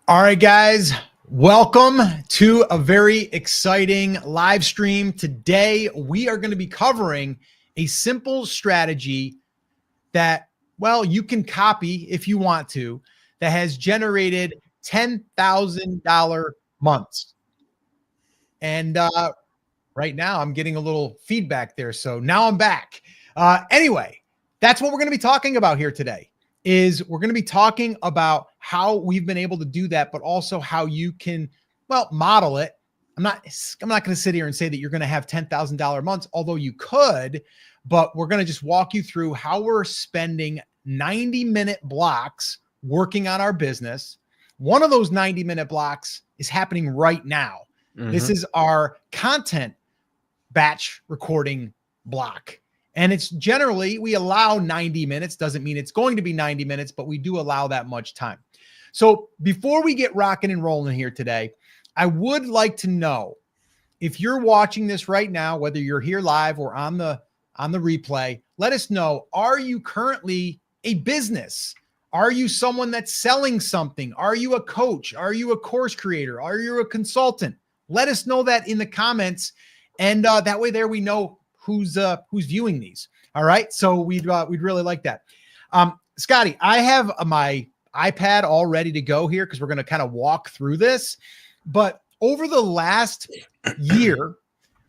All right, guys, welcome to a very exciting live stream. Today, we are going to be covering a simple strategy that, well, you can copy if you want to, that has generated $10,000 months. And right now, I'm getting a little feedback there. So now I'm back. Anyway, that's what we're going to be talking about here today. We're going to be talking about how we've been able to do that, but also how you can, well, model it. I'm not going to sit here and say that you're going to have $10,000 months, although you could, but we're going to just walk you through how we're spending 90-minute blocks working on our business. One of those 90-minute blocks is happening right now. Mm-hmm. This is our content batch recording block. And it's generally, we allow 90 minutes. Doesn't mean it's going to be 90 minutes, but we do allow that much time. So before we get rocking and rolling here today, I would like to know if you're watching this right now, whether you're here live or on the replay, let us know, are you currently a business? Are you someone that's selling something? Are you a coach? Are you a course creator? Are you a consultant? Let us know that in the comments. And that way there we know who's viewing these. All right. So we'd really like that. Scotty, I have my iPad all ready to go here because we're going to kind of walk through this. But over the last year,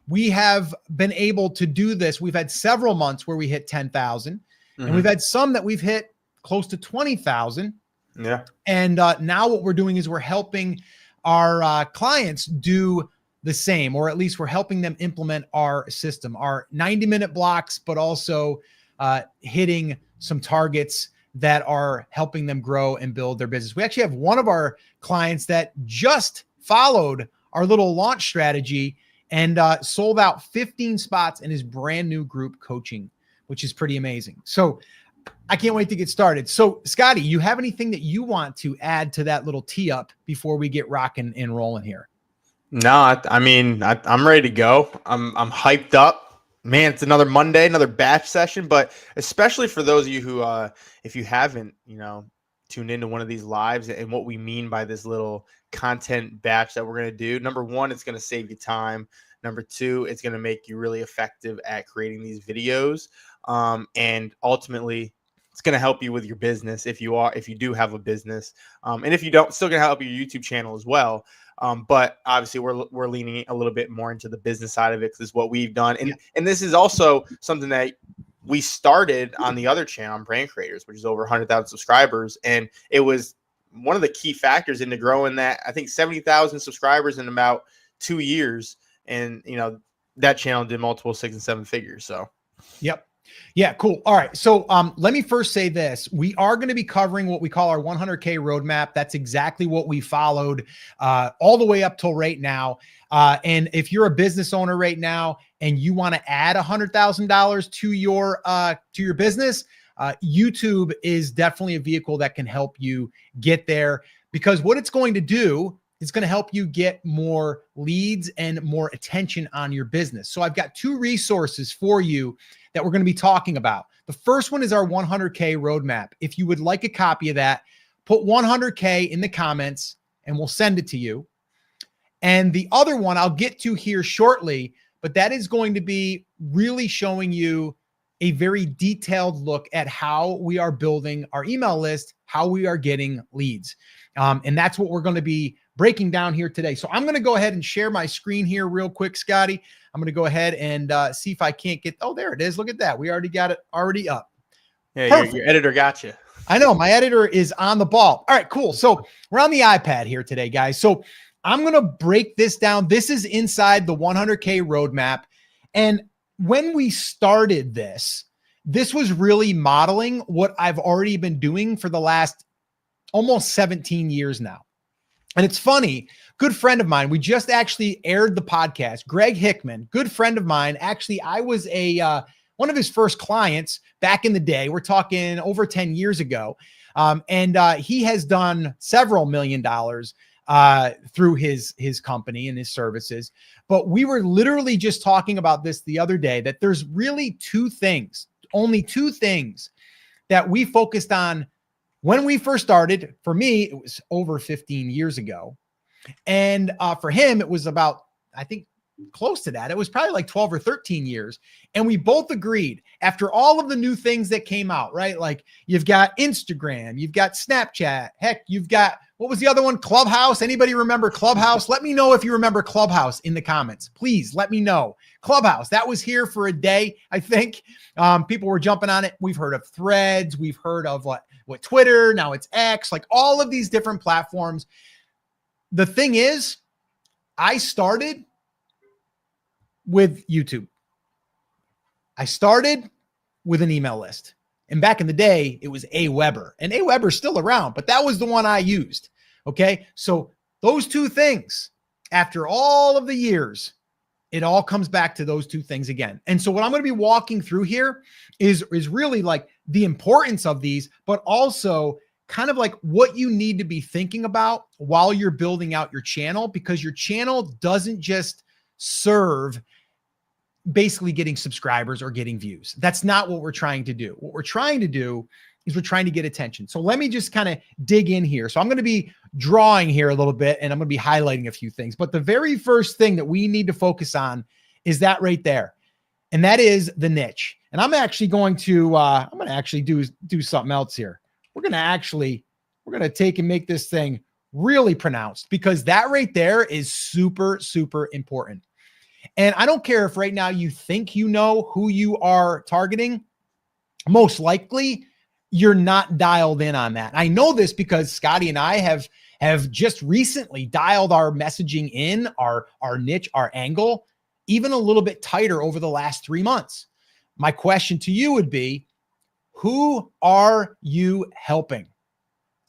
we have been able to do this. We've had several months where we hit 10,000 and we've had some that we've hit close to 20,000. Yeah. And now what we're doing is we're helping our clients do the same, or at least we're helping them implement our system, our 90-minute blocks, but also hitting some targets that are helping them grow and build their business. We actually have one of our clients that just followed our little launch strategy and sold out 15 spots in his brand new group coaching, which is pretty amazing. So I can't wait to get started. So Scotty, you have anything that you want to add to that little tee up before we get rocking and rolling here? No, I'm ready to go. I'm hyped up, man. It's another Monday, another batch session, but especially for those of you who, if you haven't, tuned into one of these lives and what we mean by this little content batch that we're going to do. Number one, it's going to save you time. Number two, it's going to make you really effective at creating these videos. And ultimately, it's going to help you with your business if you do have a business. And if you don't, it's still going to help your YouTube channel as well. But obviously we're leaning a little bit more into the business side of it because it's what we've done. And this is also something that we started on the other channel on Brand Creators, which is over 100,000 subscribers. And it was one of the key factors into growing that, I think 70,000 subscribers in about 2 years. And, that channel did multiple 6 and 7 figures. So, yep. Yeah, cool. All right. So let me first say this. We are going to be covering what we call our 100K roadmap. That's exactly what we followed all the way up till right now. And if you're a business owner right now and you want to add $100,000 to your business, YouTube is definitely a vehicle that can help you get there, because what it's going to do, it's going to help you get more leads and more attention on your business. So I've got 2 resources for you that we're going to be talking about. The first one is our 100K roadmap. If you would like a copy of that, put 100K in the comments and we'll send it to you. And the other one I'll get to here shortly, but that is going to be really showing you a very detailed look at how we are building our email list, how we are getting leads. And that's what we're going to be breaking down here today. So I'm going to go ahead and share my screen here real quick, Scotty. I'm going to go ahead and see if I can't get, oh, there it is. Look at that. We already got it already up. Yeah, your editor got you. I know my editor is on the ball. All right, cool. So we're on the iPad here today, guys. So I'm going to break this down. This is inside the 100K roadmap. And when we started this was really modeling what I've already been doing for the last almost 17 years now. And it's funny, good friend of mine, we just actually aired the podcast, Greg Hickman, good friend of mine. Actually, I was one of his first clients back in the day. We're talking over 10 years ago. And he has done several $1 million through his company and his services. But we were literally just talking about this the other day, that there's really only two things that we focused on When we first started, for me, it was over 15 years ago. And for him, it was about, I think, close to that. It was probably like 12 or 13 years. And we both agreed after all of the new things that came out, right? Like you've got Instagram, you've got Snapchat, heck, you've got, what was the other one? Clubhouse. Anybody remember Clubhouse? Let me know if you remember Clubhouse in the comments. Please let me know. Clubhouse, that was here for a day, I think. People were jumping on it. We've heard of Threads. We've heard of what Twitter. Now it's X, like all of these different platforms. The thing is, I started with YouTube. I started with an email list. And back in the day, it was Aweber. And Aweber's still around, but that was the one I used. Okay. So those two things, after all of the years, it all comes back to those two things again. And so what I'm going to be walking through here is really like the importance of these, but also kind of like what you need to be thinking about while you're building out your channel, because your channel doesn't just serve basically getting subscribers or getting views. That's not what we're trying to do. What we're trying to do is we're trying to get attention. So let me just kind of dig in here. So I'm going to be drawing here a little bit and I'm going to be highlighting a few things. But the very first thing that we need to focus on is that right there. And that is the niche. And I'm actually going to do something else here. We're going to take and make this thing really pronounced, because that right there is super, super important. And I don't care if right now you think you know who you are targeting. Most likely you're not dialed in on that. I know this because Scotty and I have just recently dialed our messaging in, our niche, our angle, even a little bit tighter over the last 3 months. My question to you would be, who are you helping?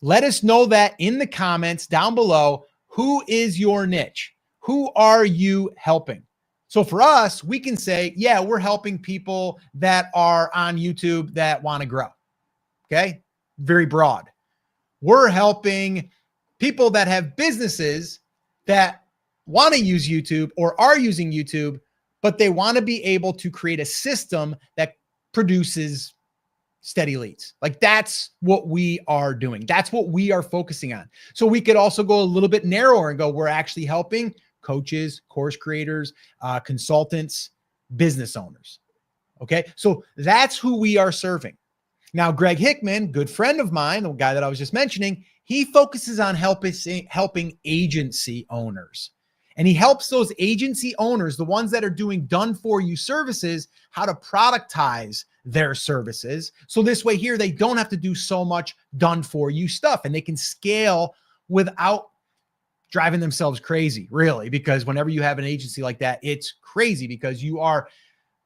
Let us know that in the comments down below. Who is your niche? Who are you helping? So for us, we can say, yeah, we're helping people that are on YouTube that want to grow. Okay. Very broad. We're helping people that have businesses that want to use YouTube or are using YouTube, but they want to be able to create a system that produces steady leads. Like that's what we are doing. That's what we are focusing on. So we could also go a little bit narrower and go, we're actually helping coaches, course creators, consultants, business owners. Okay. So that's who we are serving. Now, Greg Hickman, good friend of mine, the guy that I was just mentioning, he focuses on helping agency owners. And he helps those agency owners, the ones that are doing done for you services, how to productize their services. So this way here, they don't have to do so much done for you stuff, and they can scale without driving themselves crazy, really, because whenever you have an agency like that, it's crazy because you are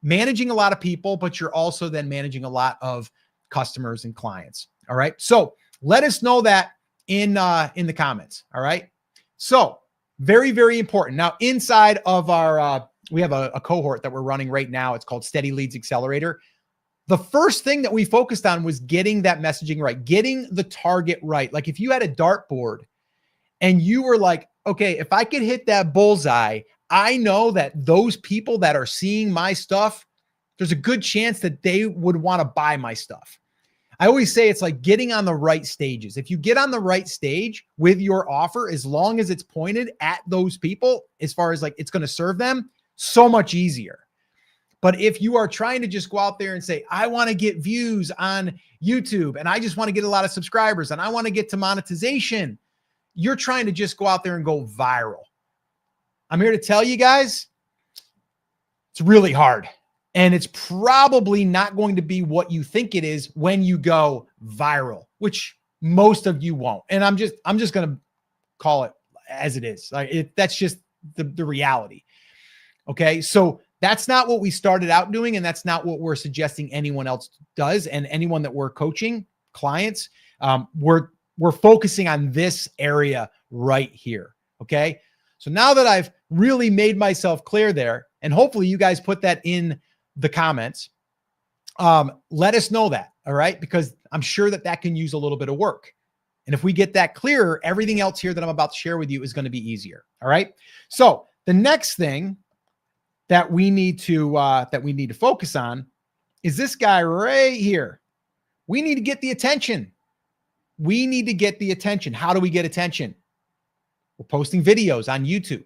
managing a lot of people, but you're also then managing a lot of customers and clients. All right. So let us know that in the comments. All right. So very, very important. Now, inside of our, we have a cohort that we're running right now. It's called Steady Leads Accelerator. The first thing that we focused on was getting that messaging right, getting the target right. Like if you had a dartboard and you were like, okay, if I could hit that bullseye, I know that those people that are seeing my stuff, there's a good chance that they would want to buy my stuff. I always say it's like getting on the right stages. If you get on the right stage with your offer, as long as it's pointed at those people, as far as like it's going to serve them, so much easier. But if you are trying to just go out there and say, I want to get views on YouTube and I just want to get a lot of subscribers and I want to get to monetization, you're trying to just go out there and go viral. I'm here to tell you guys, it's really hard. And it's probably not going to be what you think it is when you go viral, which most of you won't. And I'm just going to call it as it is. Like that's just the reality. Okay. So that's not what we started out doing. And that's not what we're suggesting anyone else does. And anyone that we're coaching, clients, we're focusing on this area right here. Okay. So now that I've really made myself clear there, and hopefully you guys put that in the comments, let us know that. All right. Because I'm sure that can use a little bit of work. And if we get that clearer, everything else here that I'm about to share with you is going to be easier. All right. So the next thing that we need to focus on is this guy right here. We need to get the attention. We need to get the attention. How do we get attention? We're posting videos on YouTube.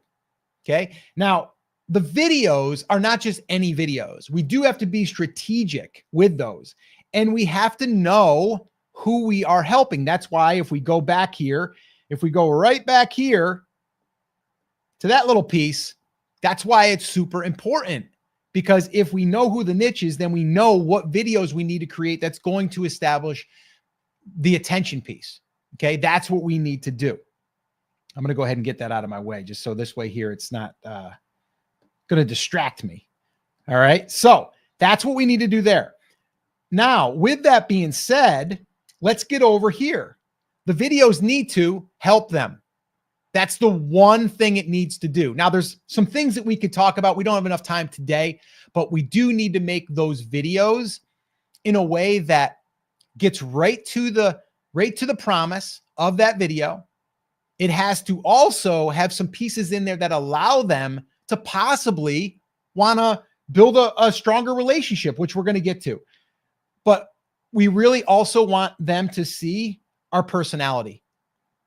Okay. Now, the videos are not just any videos. We do have to be strategic with those. And we have to know who we are helping. That's why if we go back here, if we go right back here to that little piece, that's why it's super important. Because if we know who the niche is, then we know what videos we need to create that's going to establish the attention piece. Okay. That's what we need to do. I'm going to go ahead and get that out of my way just so this way here, it's not going to distract me. All right. So that's what we need to do there. Now, with that being said, let's get over here. The videos need to help them. That's the one thing it needs to do. Now, there's some things that we could talk about. We don't have enough time today, but we do need to make those videos in a way that gets right to the promise of that video. It has to also have some pieces in there that allow them to possibly want to build a stronger relationship, which we're going to get to. But we really also want them to see our personality.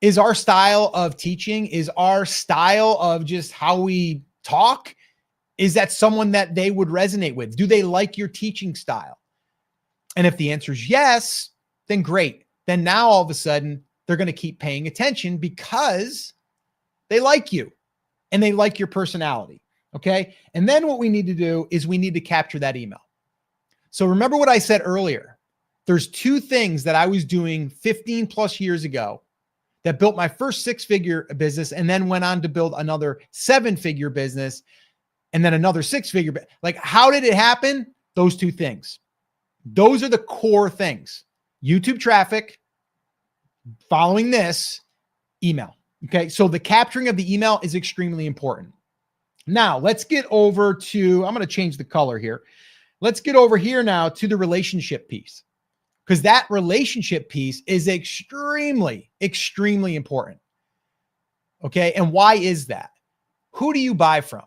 Is our style of teaching, is our style of just how we talk, is that someone that they would resonate with? Do they like your teaching style? And if the answer is yes, then great. Then now all of a sudden, they're going to keep paying attention because they like you and they like your personality. Okay. And then what we need to do is we need to capture that email. So remember what I said earlier. There's two things that I was doing 15 plus years ago that built my first 6-figure business and then went on to build another 7-figure business and then another 6-figure. Like, how did it happen? Those two things. Those are the core things. YouTube traffic, following this, email. Okay. So the capturing of the email is extremely important. Now let's get over to, I'm going to change the color here. Let's get over here now to the relationship piece, because that relationship piece is extremely, extremely important. Okay. And why is that? Who do you buy from?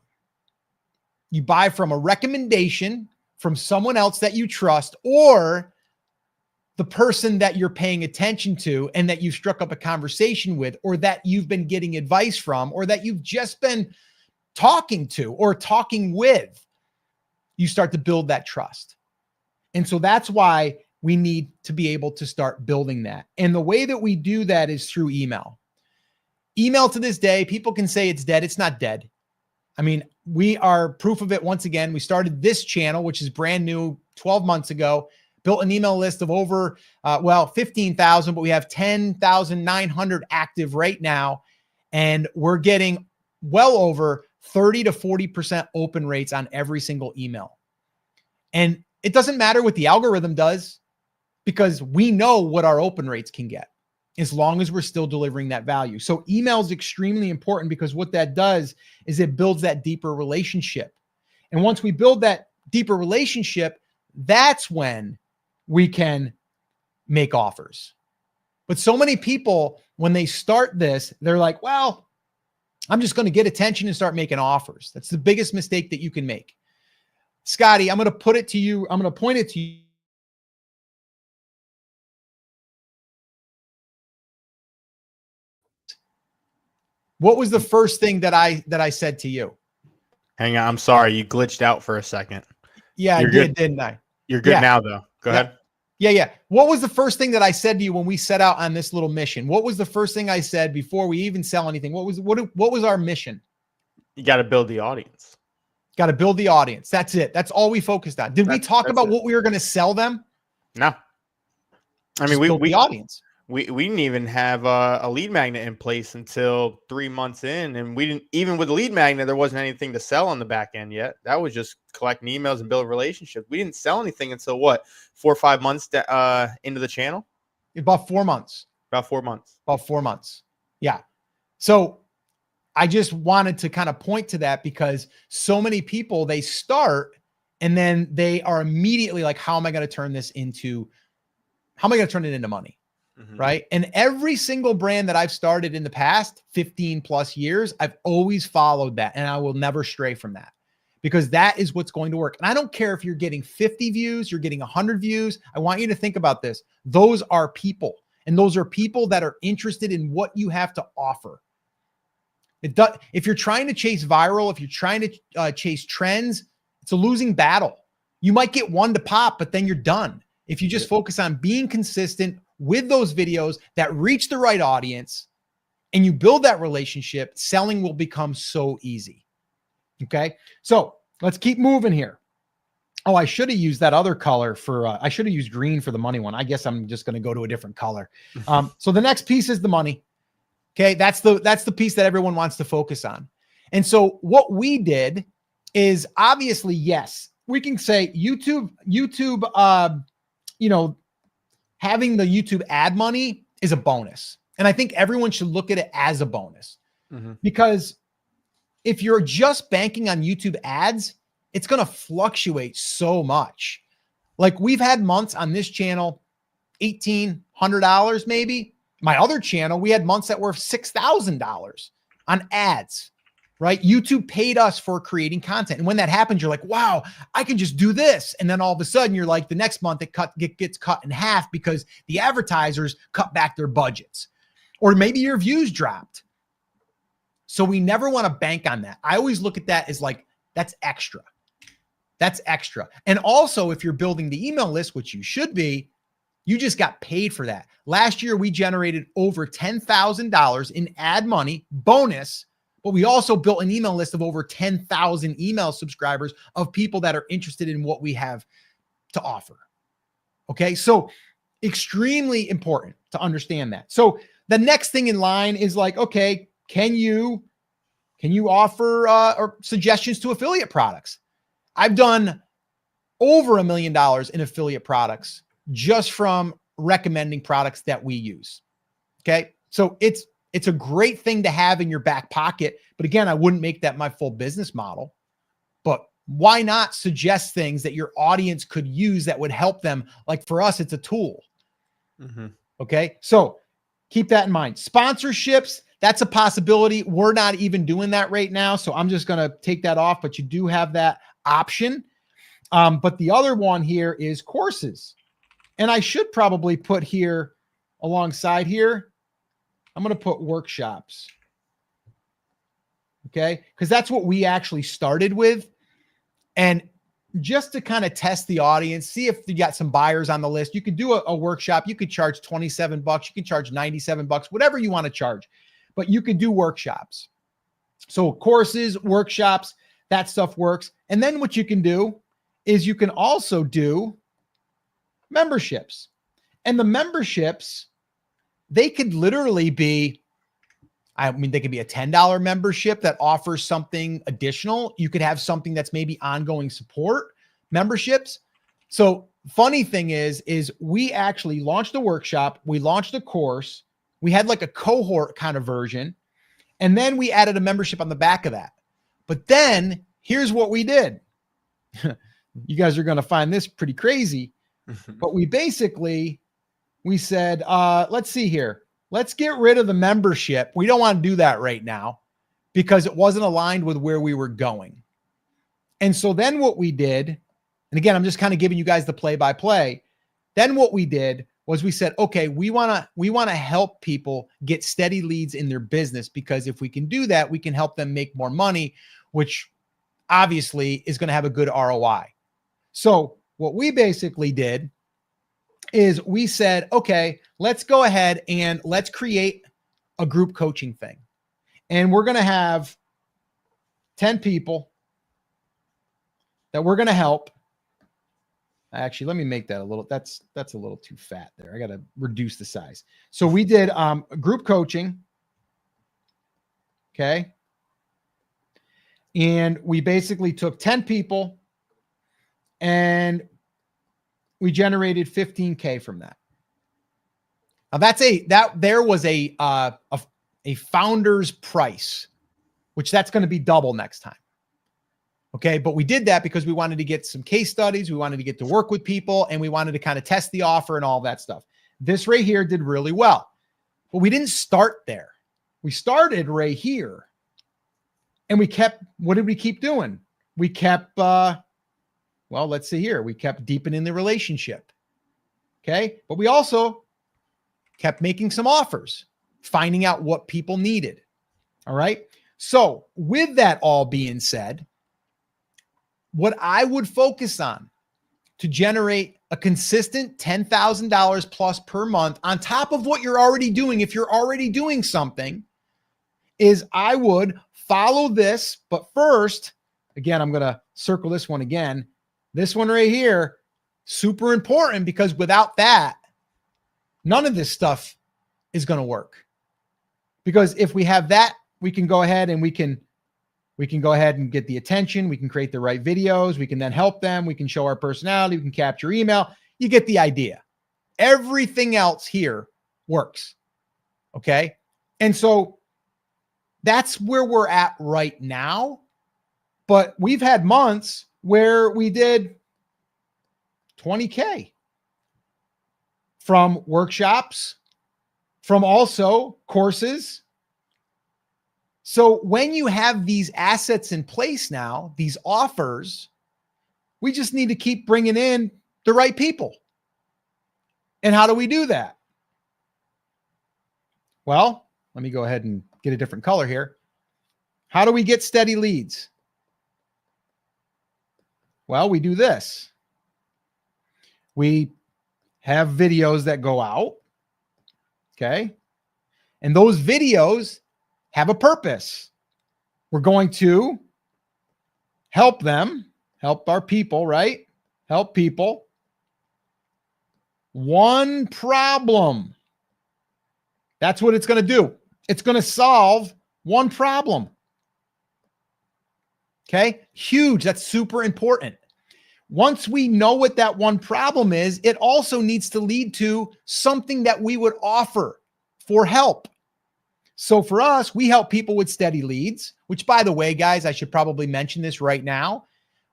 You buy from a recommendation from someone else that you trust, or the person that you're paying attention to and that you've struck up a conversation with, or that you've been getting advice from, or that you've just been talking to or talking with. You start to build that trust. And so that's why we need to be able to start building that. And the way that we do that is through email. Email to this day, people can say it's dead. It's not dead. I mean, we are proof of it. Once again, we started this channel, which is brand new 12 months ago, built an email list of over, 15,000, but we have 10,900 active right now. And we're getting well over 30 to 40% open rates on every single email. And it doesn't matter what the algorithm does, because we know what our open rates can get as long as we're still delivering that value. So email is extremely important, because what that does is it builds that deeper relationship. And once we build that deeper relationship, that's when we can make offers. But so many people, when they start this, they're like, well, I'm just going to get attention and start making offers. That's the biggest mistake that you can make. Scotty, I'm going to put it to you. I'm going to point it to you. What was the first thing that I said to you? Hang on. I'm sorry. You glitched out for a second. Yeah, You're I did, good. didn't I? You're good now, though. Go ahead. Yeah. What was the first thing that I said to you when we set out on this little mission? What was the first thing I said before we even sell anything? What was our mission? You got to build the audience. Got to build the audience. That's it. That's all we focused on. Did we talk about what we were going to sell them? No. I mean, we the audience. We didn't even have a lead magnet in place until 3 months in. And we didn't, even with the lead magnet, there wasn't anything to sell on the back end yet. That was just collecting emails and build relationships. We didn't sell anything until what, 4 or 5 months into the channel? About 4 months. About 4 months. About 4 months. Yeah. So I just wanted to kind of point to that, because so many people, they start and then they are immediately like, how am I going to turn this into, how am I going to turn it into money? Mm-hmm. Right. And every single brand that I've started in the past 15 plus years, I've always followed that, and I will never stray from that, because that is what's going to work. And I don't care if you're getting 50 views, you're getting 100 views. I want you to think about this. Those are people. And those are people that are interested in what you have to offer. If you're trying to chase viral, if you're trying to chase trends, it's a losing battle. You might get one to pop, but then you're done. If you just focus on being consistent with those videos that reach the right audience and you build that relationship, selling will become so easy. Okay. So let's keep moving here. Oh, I should have used that other color for, I should have used green for the money one. I guess I'm just going to go to a different color. So the next piece is the money. Okay. That's the piece that everyone wants to focus on. And so what we did is obviously, yes, we can say YouTube, having the YouTube ad money is a bonus. And I think everyone should look at it as a bonus because if you're just banking on YouTube ads, it's going to fluctuate so much. Like we've had months on this channel, $1,800 maybe. My other channel, we had months that were $6,000 on ads, right? YouTube paid us for creating content. And when that happens, you're like, wow, I can just do this. And then all of a sudden you're like, the next month it gets cut in half because the advertisers cut back their budgets, or maybe your views dropped. So we never want to bank on that. I always look at that as like, that's extra. That's extra. And also if you're building the email list, which you should be, you just got paid for that. Last year, we generated over $10,000 in ad money bonus, but we also built an email list of over 10,000 email subscribers of people that are interested in what we have to offer. Okay. So extremely important to understand that. So the next thing in line is like, okay, can you offer or suggestions to affiliate products? I've done over $1 million in affiliate products just from recommending products that we use. Okay. So it's a great thing to have in your back pocket. But again, I wouldn't make that my full business model, but why not suggest things that your audience could use that would help them? Like for us, it's a tool. Okay. So keep that in mind. Sponsorships, that's a possibility. We're not even doing that right now. So I'm just going to take that off, but you do have that option. But the other one here is courses. And I should probably put here alongside here, I'm going to put workshops. Okay. Because that's what we actually started with. And just to kind of test the audience, see if you got some buyers on the list, you could do a workshop. You could charge $27. You can charge $97, whatever you want to charge, but you could do workshops. So courses, workshops, that stuff works. And then what you can do is you can also do memberships. And the memberships, they could literally be, they could be a $10 membership that offers something additional. You could have something that's maybe ongoing support memberships. So funny thing is we actually launched a workshop. We launched a course. We had like a cohort kind of version. And then we added a membership on the back of that. But then here's what we did. You guys are going to find this pretty crazy. But we said, let's see here. Let's get rid of the membership. We don't want to do that right now because it wasn't aligned with where we were going. And so then what we did, and again, I'm just kind of giving you guys the play-by-play. Then what we did was we said, okay, we want to help people get steady leads in their business, because if we can do that, we can help them make more money, which obviously is going to have a good ROI. So what we basically did is we said, okay, let's go ahead and let's create a group coaching thing. And we're going to have 10 people that we're going to help. Actually, let me make that a little, that's a little too fat there. I got to reduce the size. So we did group coaching. Okay. And we basically took 10 people and we generated 15K from that. Now there was a founder's price, which that's going to be double next time. Okay. But we did that because we wanted to get some case studies. We wanted to get to work with people, and we wanted to kind of test the offer and all that stuff. This right here did really well, but we didn't start there. We started right here, and what did we keep doing? We kept, well, let's see here. We kept deepening the relationship. Okay. But we also kept making some offers, finding out what people needed. All right. So with that all being said, what I would focus on to generate a consistent $10,000 plus per month on top of what you're already doing, if you're already doing something, is I would follow this. But first, again, I'm going to circle this one again. This one right here, super important, because without that, none of this stuff is going to work. Because if we have that, we can go ahead and we can go ahead and get the attention. We can create the right videos. We can then help them. We can show our personality. We can capture email. You get the idea. Everything else here works. Okay. And so that's where we're at right now. But we've had months where we did 20K from workshops, from also courses. So when you have these assets in place now, these offers, we just need to keep bringing in the right people. And how do we do that? Well, let me go ahead and get a different color here. How do we get steady leads? Well, we do this. We have videos that go out. Okay. And those videos have a purpose. We're going to help them, help our people, right? Help people. One problem. That's what it's going to do. It's going to solve one problem. Okay? Huge. That's super important. Once we know what that one problem is, it also needs to lead to something that we would offer for help. So for us, we help people with steady leads, which, by the way, guys, I should probably mention this right now.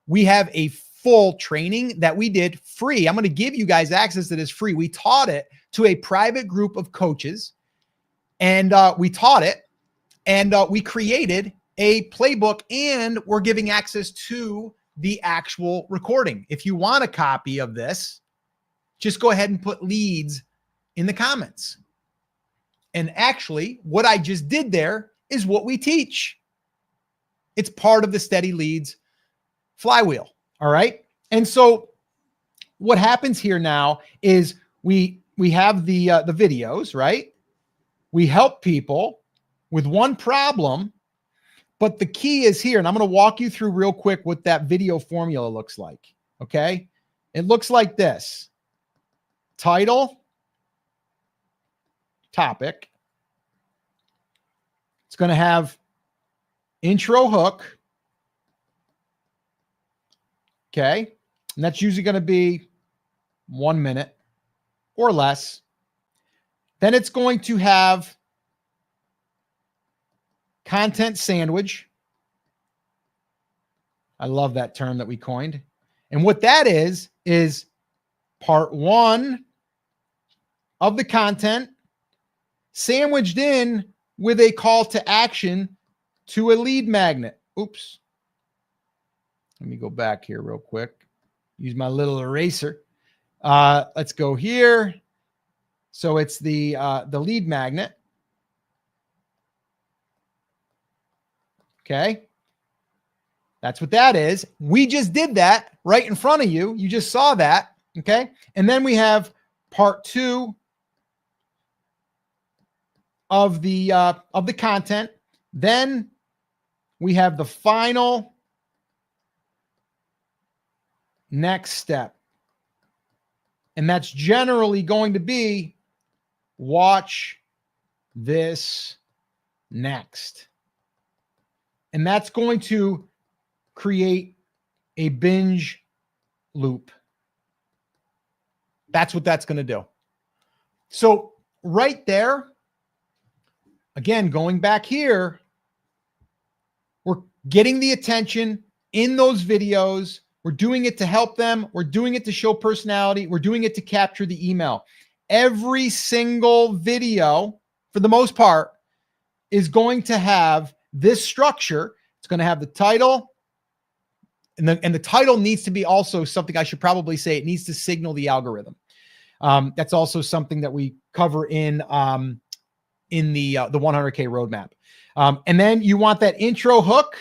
We have a full training that we did free. I'm going to give you guys access to this free. We taught it to a private group of coaches, and we taught it, and we created a playbook, and we're giving access to the actual recording. If you want a copy of this, just go ahead and put leads in the comments. And actually, what I just did there is what we teach. It's part of the steady leads flywheel. All right. And so what happens here now is we have the videos, right? We help people with one problem, but the key is here, and I'm going to walk you through real quick what that video formula looks like. Okay. It looks like this: title, topic. It's going to have intro hook. Okay. And that's usually going to be 1 minute or less. Then it's going to have content sandwich. I love that term that we coined. And what that is part one of the content sandwiched in with a call to action to a lead magnet. Oops. Let me go back here real quick. Use my little eraser. Let's go here. So it's the lead magnet. Okay. That's what that is. We just did that right in front of you. You just saw that. Okay. And then we have part two of the content. Then we have the final next step. And that's generally going to be watch this next. And that's going to create a binge loop. That's what that's going to do. So right there, again, going back here, we're getting the attention in those videos. We're doing it to help them. We're doing it to show personality. We're doing it to capture the email. Every single video, for the most part, is going to have this structure. It's going to have the title, and the title needs to be also something I should probably say. It needs to signal the algorithm. That's also something that we cover in the 100K roadmap. And then you want that intro hook.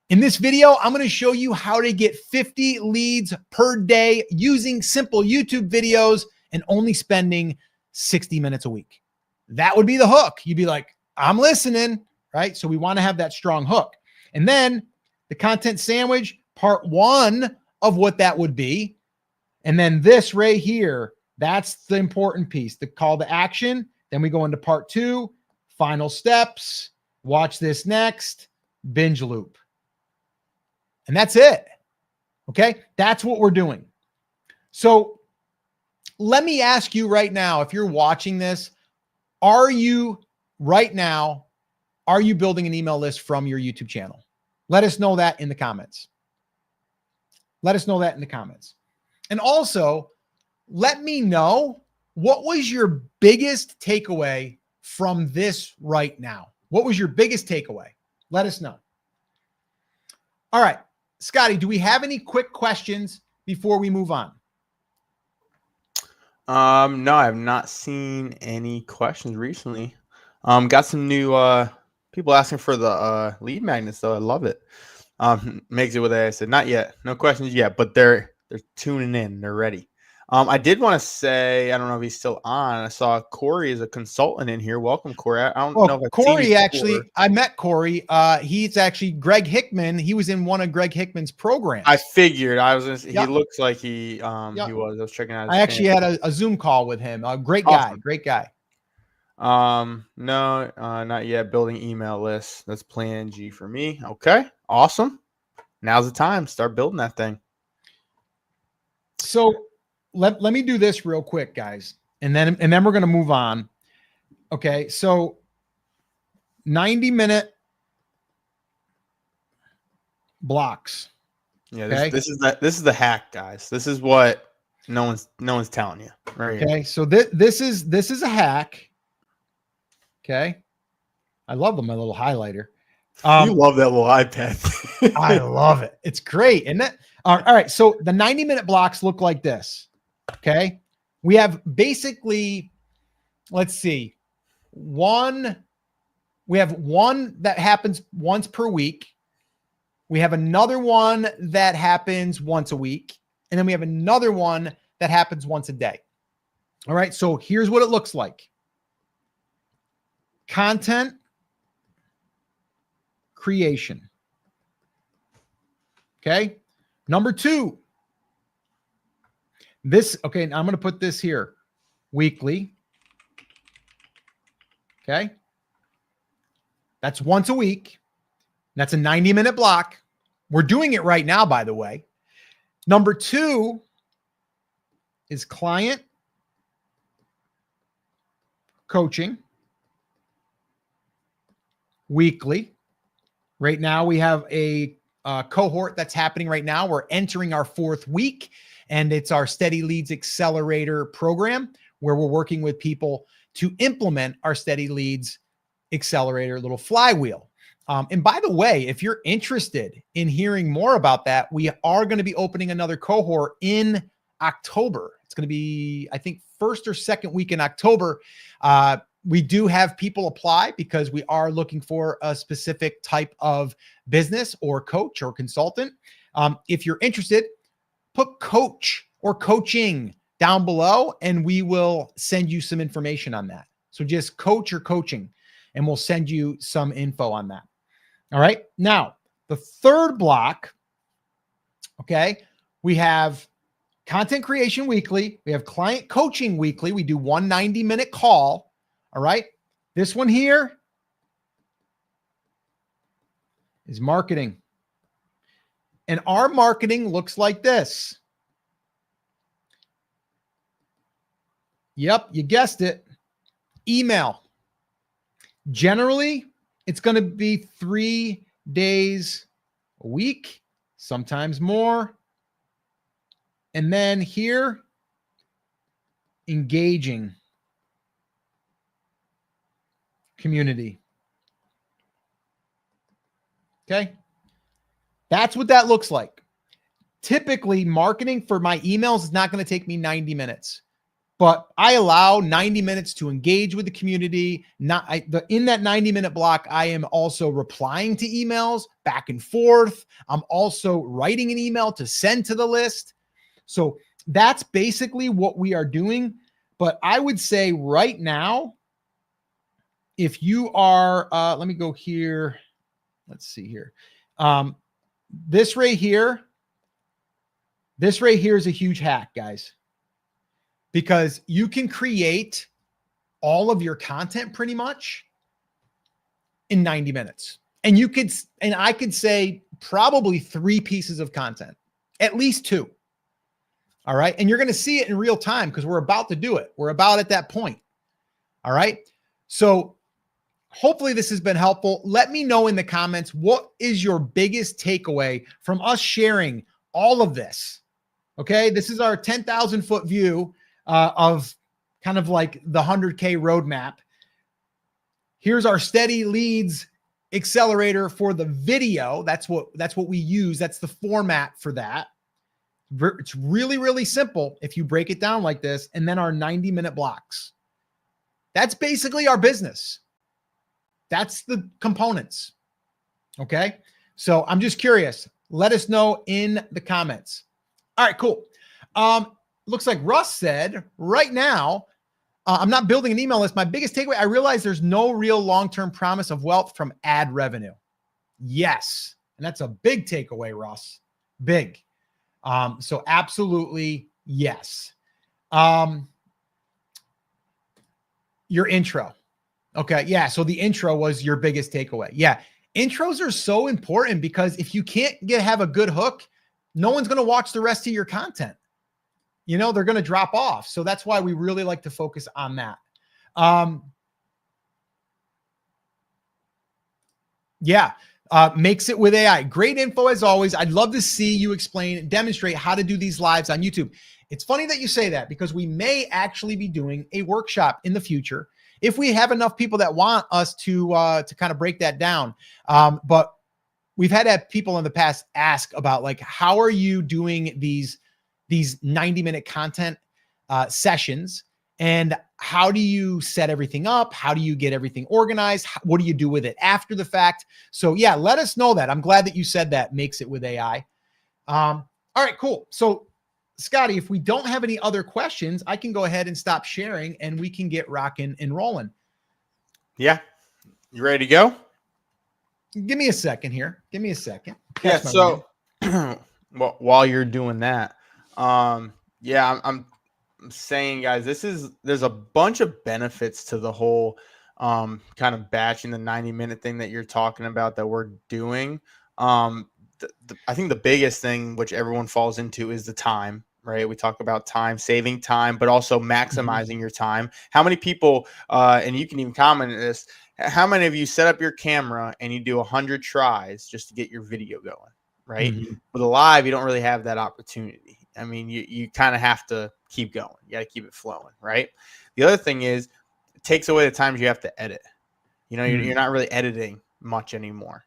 In this video, I'm going to show you how to get 50 leads per day using simple YouTube videos and only spending 60 minutes a week. That would be the hook. You'd be like, I'm listening, right? So we want to have that strong hook. And then the content sandwich, part one of what that would be. And then this right here, that's the important piece, the call to action. Then we go into part two, final steps, watch this next, binge loop. And that's it. Okay. That's what we're doing. So let me ask you right now, if you're watching this, are you building an email list from your YouTube channel? Let us know that in the comments. Let us know that in the comments. And also, let me know, what was your biggest takeaway from this right now? What was your biggest takeaway? Let us know. All right. Scotty, do we have any quick questions before we move on? No, I have not seen any questions recently. Got some new people asking for the lead magnets though. I love it. Makes it with I said not yet, no questions yet, but they're tuning in, they're ready. I did want to say, I don't know if he's still on. I saw Corey is a consultant in here. Welcome, Corey. I don't know if I've Corey seen you actually, before. I met Corey. He's actually Greg Hickman. He was in one of Greg Hickman's programs. I figured I was. He Yep. looks like he was. I was checking out. His I actually had a Zoom call with him. A great guy. Awesome. Great guy. No, not yet. Building email lists. That's plan G for me. Okay, awesome. Now's the time. Start building that thing. So let me do this real quick, guys, and then we're gonna move on. Okay, so 90-minute blocks. Yeah, Okay? this is the hack, guys. This is what no one's telling you. Right Okay, here. so this is a hack. Okay, I love my little highlighter. You love that little iPad. I love it. It's great, isn't it? All right, so the 90-minute blocks look like this. Okay, we have basically, let's see, we have one that happens once per week. We have another one that happens once a week. And then we have another one that happens once a day. All right. So here's what it looks like. Content creation. Okay. Number two. Okay. I'm going to put this here. Weekly. Okay. That's once a week. That's a 90-minute block. We're doing it right now, by the way. Number two is client coaching weekly. Right now, we have a cohort that's happening right now. We're entering our 4th week, and it's our Steady Leads Accelerator program, where we're working with people to implement our Steady Leads Accelerator little flywheel. And by the way, if you're interested in hearing more about that, we are going to be opening another cohort in October. It's going to be, I think, 1st or 2nd week in October. We do have people apply because we are looking for a specific type of business or coach or consultant. If you're interested, put coach or coaching down below and we will send you some information on that. So just coach or coaching and we'll send you some info on that. All right. Now, the third block, okay, we have content creation weekly. We have client coaching weekly. We do one 90-minute call. All right. This one here is marketing. And our marketing looks like this. Yep, you guessed it. Email. Generally, it's going to be 3 days a week, sometimes more. And then here, engaging community. Okay. That's what that looks like. Typically, marketing for my emails is not going to take me 90 minutes. but I allow 90 minutes to engage with the community. In that 90-minute block, I am also replying to emails back and forth. I'm also writing an email to send to the list. So that's basically what we are doing. But I would say right now, if you are, let me go here. Let's see here. This right here is a huge hack, guys, because you can create all of your content pretty much in 90 minutes. And I could say probably 3 pieces of content, at least 2. All right. And you're going to see it in real time because we're about to do it. We're about at that point. All right. So hopefully this has been helpful. Let me know in the comments, what is your biggest takeaway from us sharing all of this? Okay. This is our 10,000 foot view of kind of like the 100K roadmap. Here's our steady leads accelerator for the video. That's what we use. That's the format for that. It's really, really simple if you break it down like this, and then our 90-minute blocks. That's basically our business. That's the components. Okay. So I'm just curious. Let us know in the comments. All right, cool. Looks like Russ said right now, I'm not building an email list. My biggest takeaway, I realize there's no real long-term promise of wealth from ad revenue. Yes. And that's a big takeaway, Russ. Big. So absolutely yes. Your intro. Okay. Yeah. So the intro was your biggest takeaway. Yeah. Intros are so important because if you can't have a good hook, no one's going to watch the rest of your content. You know, they're going to drop off. So that's why we really like to focus on that. Yeah. Makes it with AI. Great info as always. I'd love to see you explain, demonstrate how to do these lives on YouTube. It's funny that you say that because we may actually be doing a workshop in the future if we have enough people that want us to kind of break that down. But we've had people in the past ask about like, how are you doing these 90-minute content sessions? And how do you set everything up? How do you get everything organized? What do you do with it after the fact? So yeah, let us know that. I'm glad that you said that makes it with AI. All right, cool. So Scotty, if we don't have any other questions, I can go ahead and stop sharing and we can get rocking and rolling. Yeah. You ready to go? Give me a second here. Give me a second. Yeah. So well, while you're doing that, yeah, I'm saying, guys, there's a bunch of benefits to the whole kind of batching the 90-minute thing that you're talking about that we're doing. I think the biggest thing which everyone falls into is the time, right? We talk about time, saving time, but also maximizing your time. How many people, and you can even comment on this, how many of you set up your camera and you do 100 tries just to get your video going, right? With a live, you don't really have that opportunity. I mean, you kind of have to keep going. You got to keep it flowing, right? The other thing is it takes away the times you have to edit. You know, you're not really editing much anymore.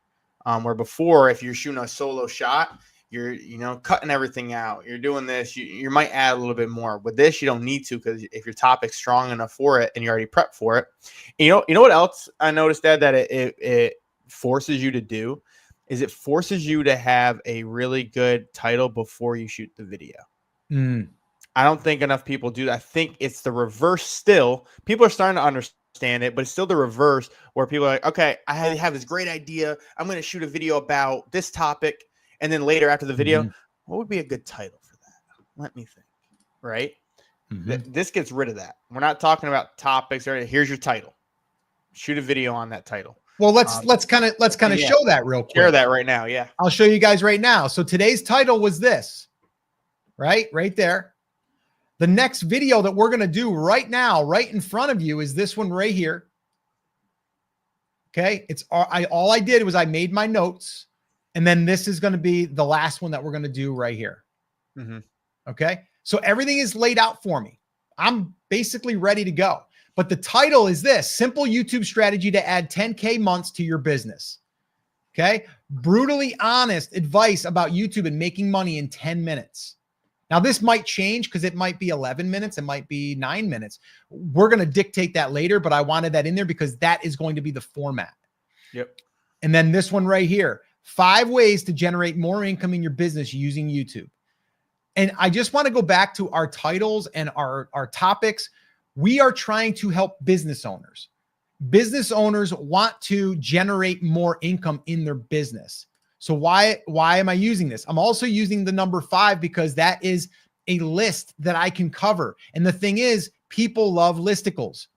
Where before, if you're shooting a solo shot, you're, cutting everything out. You're doing this. You might add a little bit more. With this, you don't need to, because if your topic's strong enough for it and you're already prepped for it. You know what else I noticed, Dad, that it forces you to do is it forces you to have a really good title before you shoot the video. I don't think enough people do that. I think it's the reverse still. People are starting to understand it, but it's still the reverse where people are like, okay, I have this great idea. I'm going to shoot a video about this topic. And then later after the video, what would be a good title for that? Let me think, right? This gets rid of that. We're not talking about topics. Or here's your title. Shoot a video on that title. Well, let's kind of show that real quick. Share that right now. Yeah. I'll show you guys right now. So today's title was this, right there. The next video that we're going to do right now, right in front of you, is this one right here. Okay. All I did was I made my notes, and then this is going to be the last one that we're going to do right here. Okay. So everything is laid out for me. I'm basically ready to go. But the title is this: Simple YouTube Strategy to Add 10K Months to Your Business. Okay. Brutally honest advice about YouTube and making money in 10 minutes. Now, this might change because it might be 11 minutes. It might be 9 minutes. We're going to dictate that later, but I wanted that in there because that is going to be the format. Yep. And then this one right here, 5 ways to generate more income in your business using YouTube. And I just want to go back to our titles and our topics. We are trying to help business owners. Business owners want to generate more income in their business. So why am I using this? I'm also using the number 5 because that is a list that I can cover. And the thing is, people love listicles.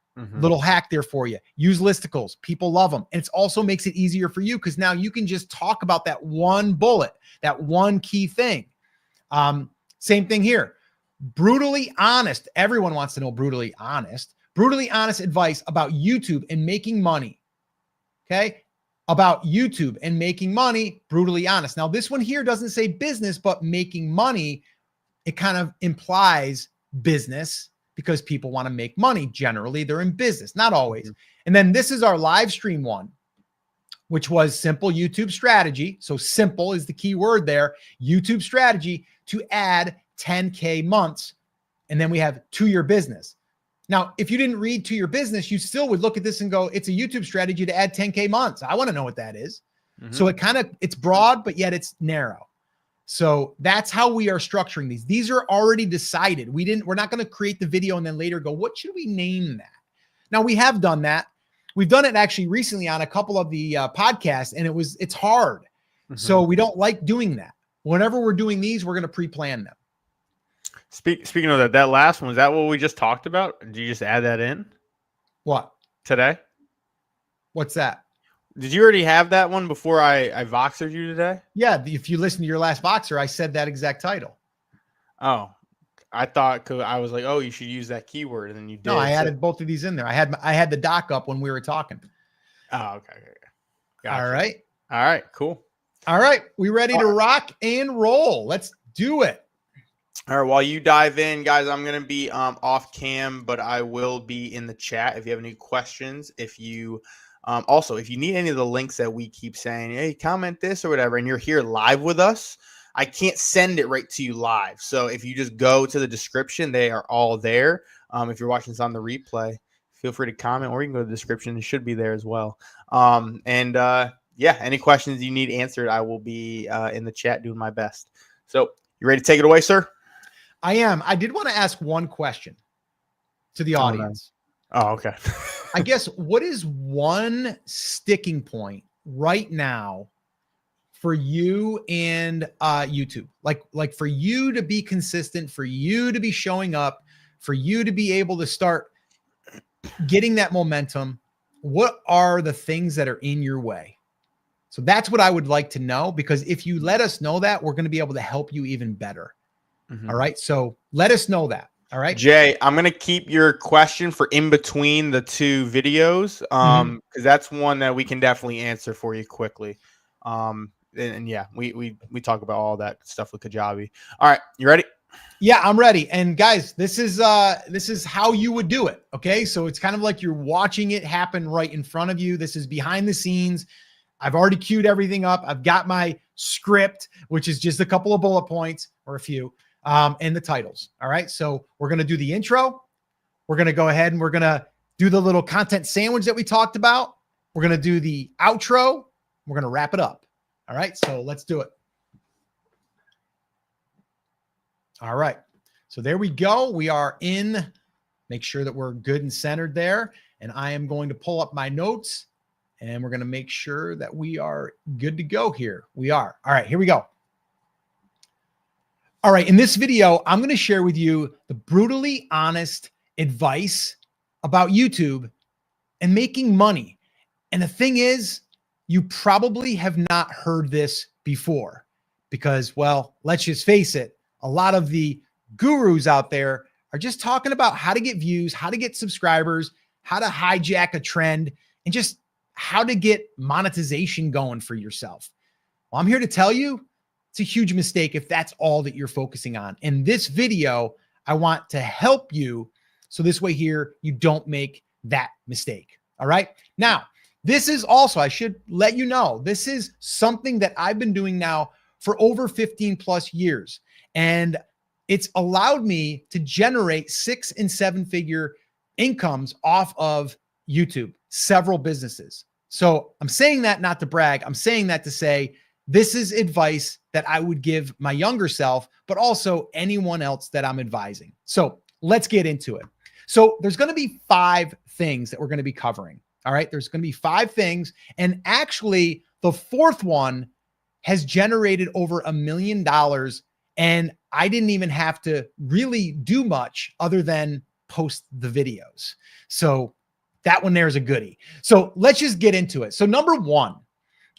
Little hack there for you. Use listicles. People love them. And it also makes it easier for you because now you can just talk about that one bullet, that one key thing. Same thing here. Brutally honest. Everyone wants to know brutally honest advice about YouTube and making money. Okay. About YouTube and making money, brutally honest. Now, this one here doesn't say business, but making money, it kind of implies business because people want to make money. Generally, they're in business, not always. And then this is our live stream one, which was simple YouTube strategy. So simple is the key word there. YouTube strategy to add 10K months. And then we have to your business. Now, if you didn't read to your business, you still would look at this and go, it's a YouTube strategy to add 10K months. I want to know what that is. So it's broad, but yet it's narrow. So that's how we are structuring these. These are already decided. We're not going to create the video and then later go, what should we name that? Now we have done that. We've done it actually recently on a couple of the podcasts, and it's hard. So we don't like doing that. Whenever we're doing these, we're going to pre-plan them. Speaking of that last one, is that what we just talked about? Did you just add that in? What? Today? What's that? Did you already have that one before I Voxered you today? Yeah, if you listen to your last Voxer, I said that exact title. Oh, I thought, cause I was like, oh, you should use that keyword, and then you did. No, I added both of these in there. I had the doc up when we were talking. Oh, okay. Gotcha. All right, cool. All right, we ready to rock and roll? Let's do it. All right, while you dive in, guys, I'm going to be off cam, but I will be in the chat if you have any questions. If you also, if you need any of the links that we keep saying, hey, comment this or whatever, and you're here live with us, I can't send it right to you live. So if you just go to the description, they are all there. If you're watching this on the replay, feel free to comment, or you can go to the description. It should be there as well. Yeah, any questions you need answered, I will be in the chat doing my best. So you ready to take it away, sir? I am. I did want to ask one question to the audience. Oh, okay. I guess, what is one sticking point right now for you and YouTube? Like for you to be consistent, for you to be showing up, for you to be able to start getting that momentum. What are the things that are in your way? So that's what I would like to know, because if you let us know that, we're going to be able to help you even better. All right. So let us know that. All right. Jay, I'm going to keep your question for in between the two videos, because that's one that we can definitely answer for you quickly. And yeah, we talk about all that stuff with Kajabi. All right. You ready? Yeah, I'm ready. And guys, this is how you would do it. Okay. So it's kind of like you're watching it happen right in front of you. This is behind the scenes. I've already queued everything up. I've got my script, which is just a couple of bullet points or a few. And the titles. All right. So we're going to do the intro. We're going to go ahead and we're going to do the little content sandwich that we talked about. We're going to do the outro. We're going to wrap it up. All right. So let's do it. All right. So there we go. We are in. Make sure that we're good and centered there. And I am going to pull up my notes, and we're going to make sure that we are good to go here. We are. All right. Here we go. All right, in this video, I'm going to share with you the brutally honest advice about YouTube and making money. And the thing is, you probably have not heard this before because, well, let's just face it, a lot of the gurus out there are just talking about how to get views, how to get subscribers, how to hijack a trend, and just how to get monetization going for yourself. Well, I'm here to tell you, it's a huge mistake if that's all that you're focusing on. In this video, I want to help you so this way here, you don't make that mistake. All right. Now, this is also, I should let you know, this is something that I've been doing now for over 15 plus years. And it's allowed me to generate 6 and 7 figure incomes off of YouTube, several businesses. So I'm saying that not to brag. I'm saying that to say, this is advice that I would give my younger self, but also anyone else that I'm advising. So let's get into it. So there's going to be 5 things that we're going to be covering. All right. There's going to be 5 things. And actually, the 4th one has generated over $1 million. And I didn't even have to really do much other than post the videos. So that one there is a goodie. So let's just get into it. So number 1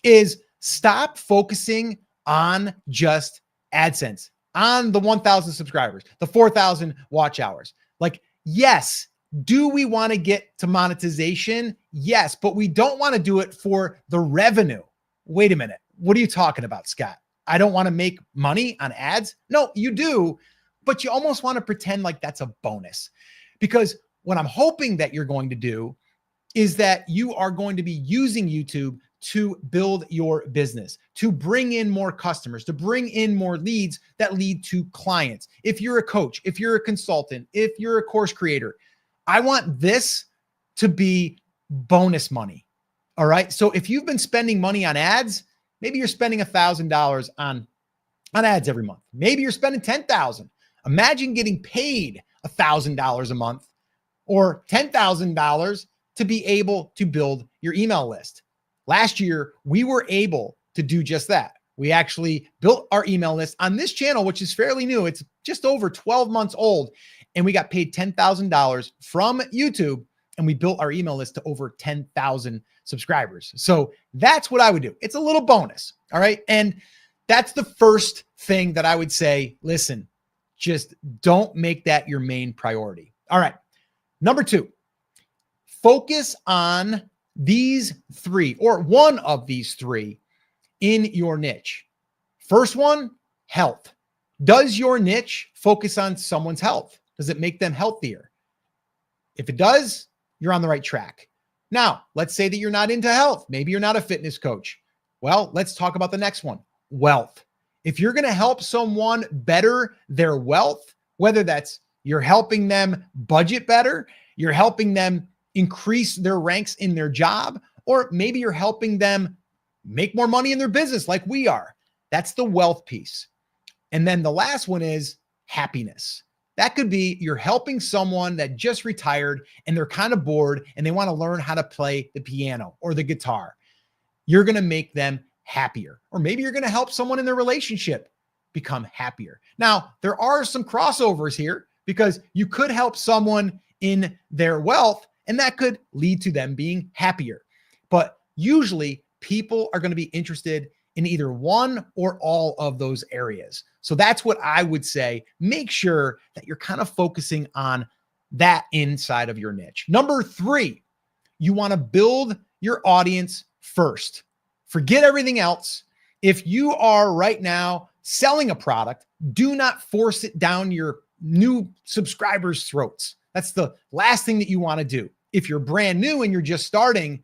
is stop focusing on just AdSense, on the 1,000 subscribers, the 4,000 watch hours. Like, yes, do we want to get to monetization? Yes, but we don't want to do it for the revenue. Wait a minute. What are you talking about, Scott? I don't want to make money on ads. No, you do, but you almost want to pretend like that's a bonus, because what I'm hoping that you're going to do is that you are going to be using YouTube to build your business, to bring in more customers, to bring in more leads that lead to clients. If you're a coach, if you're a consultant, if you're a course creator, I want this to be bonus money. All right. So if you've been spending money on ads, maybe you're spending $1,000 on ads every month. Maybe you're spending $10,000. Imagine getting paid $1,000 a month or $10,000 to be able to build your email list. Last year, we were able to do just that. We actually built our email list on this channel, which is fairly new. It's just over 12 months old. And we got paid $10,000 from YouTube, and we built our email list to over 10,000 subscribers. So that's what I would do. It's a little bonus. All right. And that's the first thing that I would say, listen, just don't make that your main priority. All right. Number 2, focus on these 3 or one of these 3 in your niche. First one, health. Does your niche focus on someone's health? Does it make them healthier? If it does, you're on the right track. Now, let's say that you're not into health. Maybe you're not a fitness coach. Well, let's talk about the next one, wealth. If you're going to help someone better their wealth, whether that's you're helping them budget better, you're helping them increase their ranks in their job, or maybe you're helping them make more money in their business like we are. That's the wealth piece. And then the last one is happiness. That could be you're helping someone that just retired and they're kind of bored and they want to learn how to play the piano or the guitar. You're going to make them happier. Or maybe you're going to help someone in their relationship become happier. Now, there are some crossovers here because you could help someone in their wealth and that could lead to them being happier. But usually people are going to be interested in either one or all of those areas. So that's what I would say. Make sure that you're kind of focusing on that inside of your niche. Number 3, you want to build your audience first. Forget everything else. If you are right now selling a product, do not force it down your new subscribers' throats. That's the last thing that you want to do. If you're brand new and you're just starting,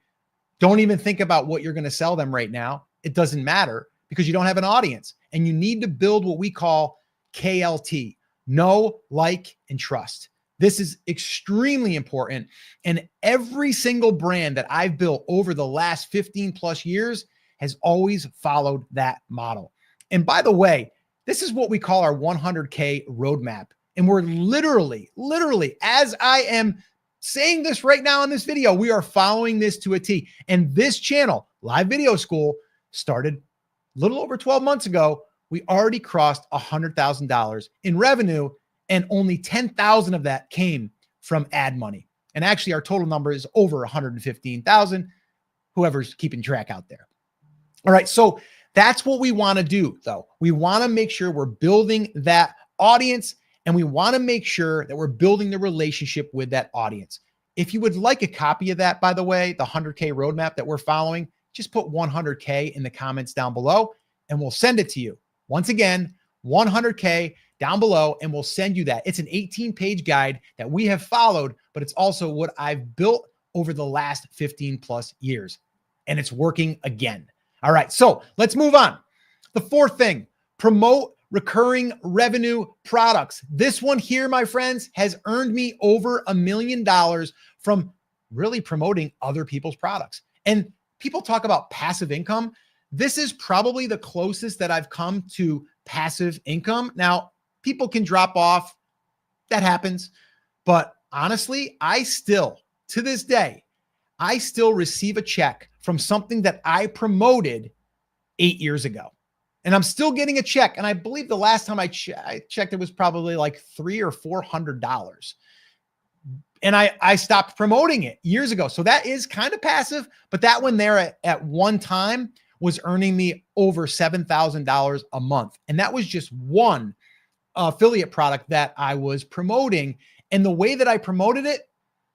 don't even think about what you're going to sell them right now. It doesn't matter because you don't have an audience, and you need to build what we call KLT, know, like, and trust. This is extremely important. And every single brand that I've built over the last 15 plus years has always followed that model. And by the way, this is what we call our 100K roadmap. And we're literally, as I am saying this right now in this video, we are following this to a T. And this channel, Live Video School, started a little over 12 months ago. We already crossed $100,000 in revenue, and only 10,000 of that came from ad money. And actually our total number is over 115,000, whoever's keeping track out there. All right. So that's what we want to do though. We want to make sure we're building that audience, and we want to make sure that we're building the relationship with that audience. If you would like a copy of that, by the way, the 100K roadmap that we're following, just put 100K in the comments down below and we'll send it to you. Once again, 100K down below, and we'll send you that. It's an 18-page guide that we have followed, but it's also what I've built over the last 15 plus years, and it's working again. All right, so let's move on. The 4th thing, promote recurring revenue products. This one here, my friends, has earned me over $1 million from really promoting other people's products. And people talk about passive income. This is probably the closest that I've come to passive income. Now, people can drop off. That happens. But honestly, to this day, I still receive a check from something that I promoted 8 years ago. And I'm still getting a check. And I believe the last time I checked, it was probably like $300 or $400. And I stopped promoting it years ago. So that is kind of passive, but that one there at one time was earning me over $7,000 a month. And that was just one affiliate product that I was promoting. And the way that I promoted it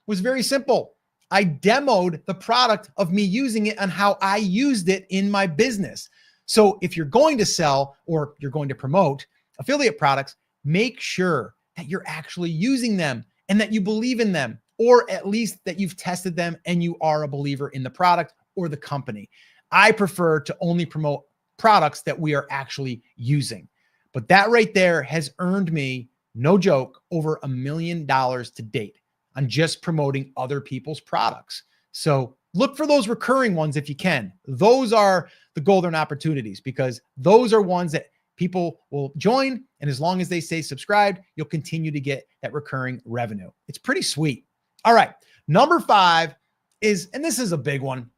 was very simple. I demoed the product of me using it and how I used it in my business. So if you're going to sell or you're going to promote affiliate products, make sure that you're actually using them and that you believe in them, or at least that you've tested them and you are a believer in the product or the company. I prefer to only promote products that we are actually using. But that right there has earned me, no joke, over $1 million to date on just promoting other people's products. So look for those recurring ones if you can. Those are the golden opportunities because those are ones that people will join. And as long as they stay subscribed, you'll continue to get that recurring revenue. It's pretty sweet. All right. Number 5 is, and this is a big one,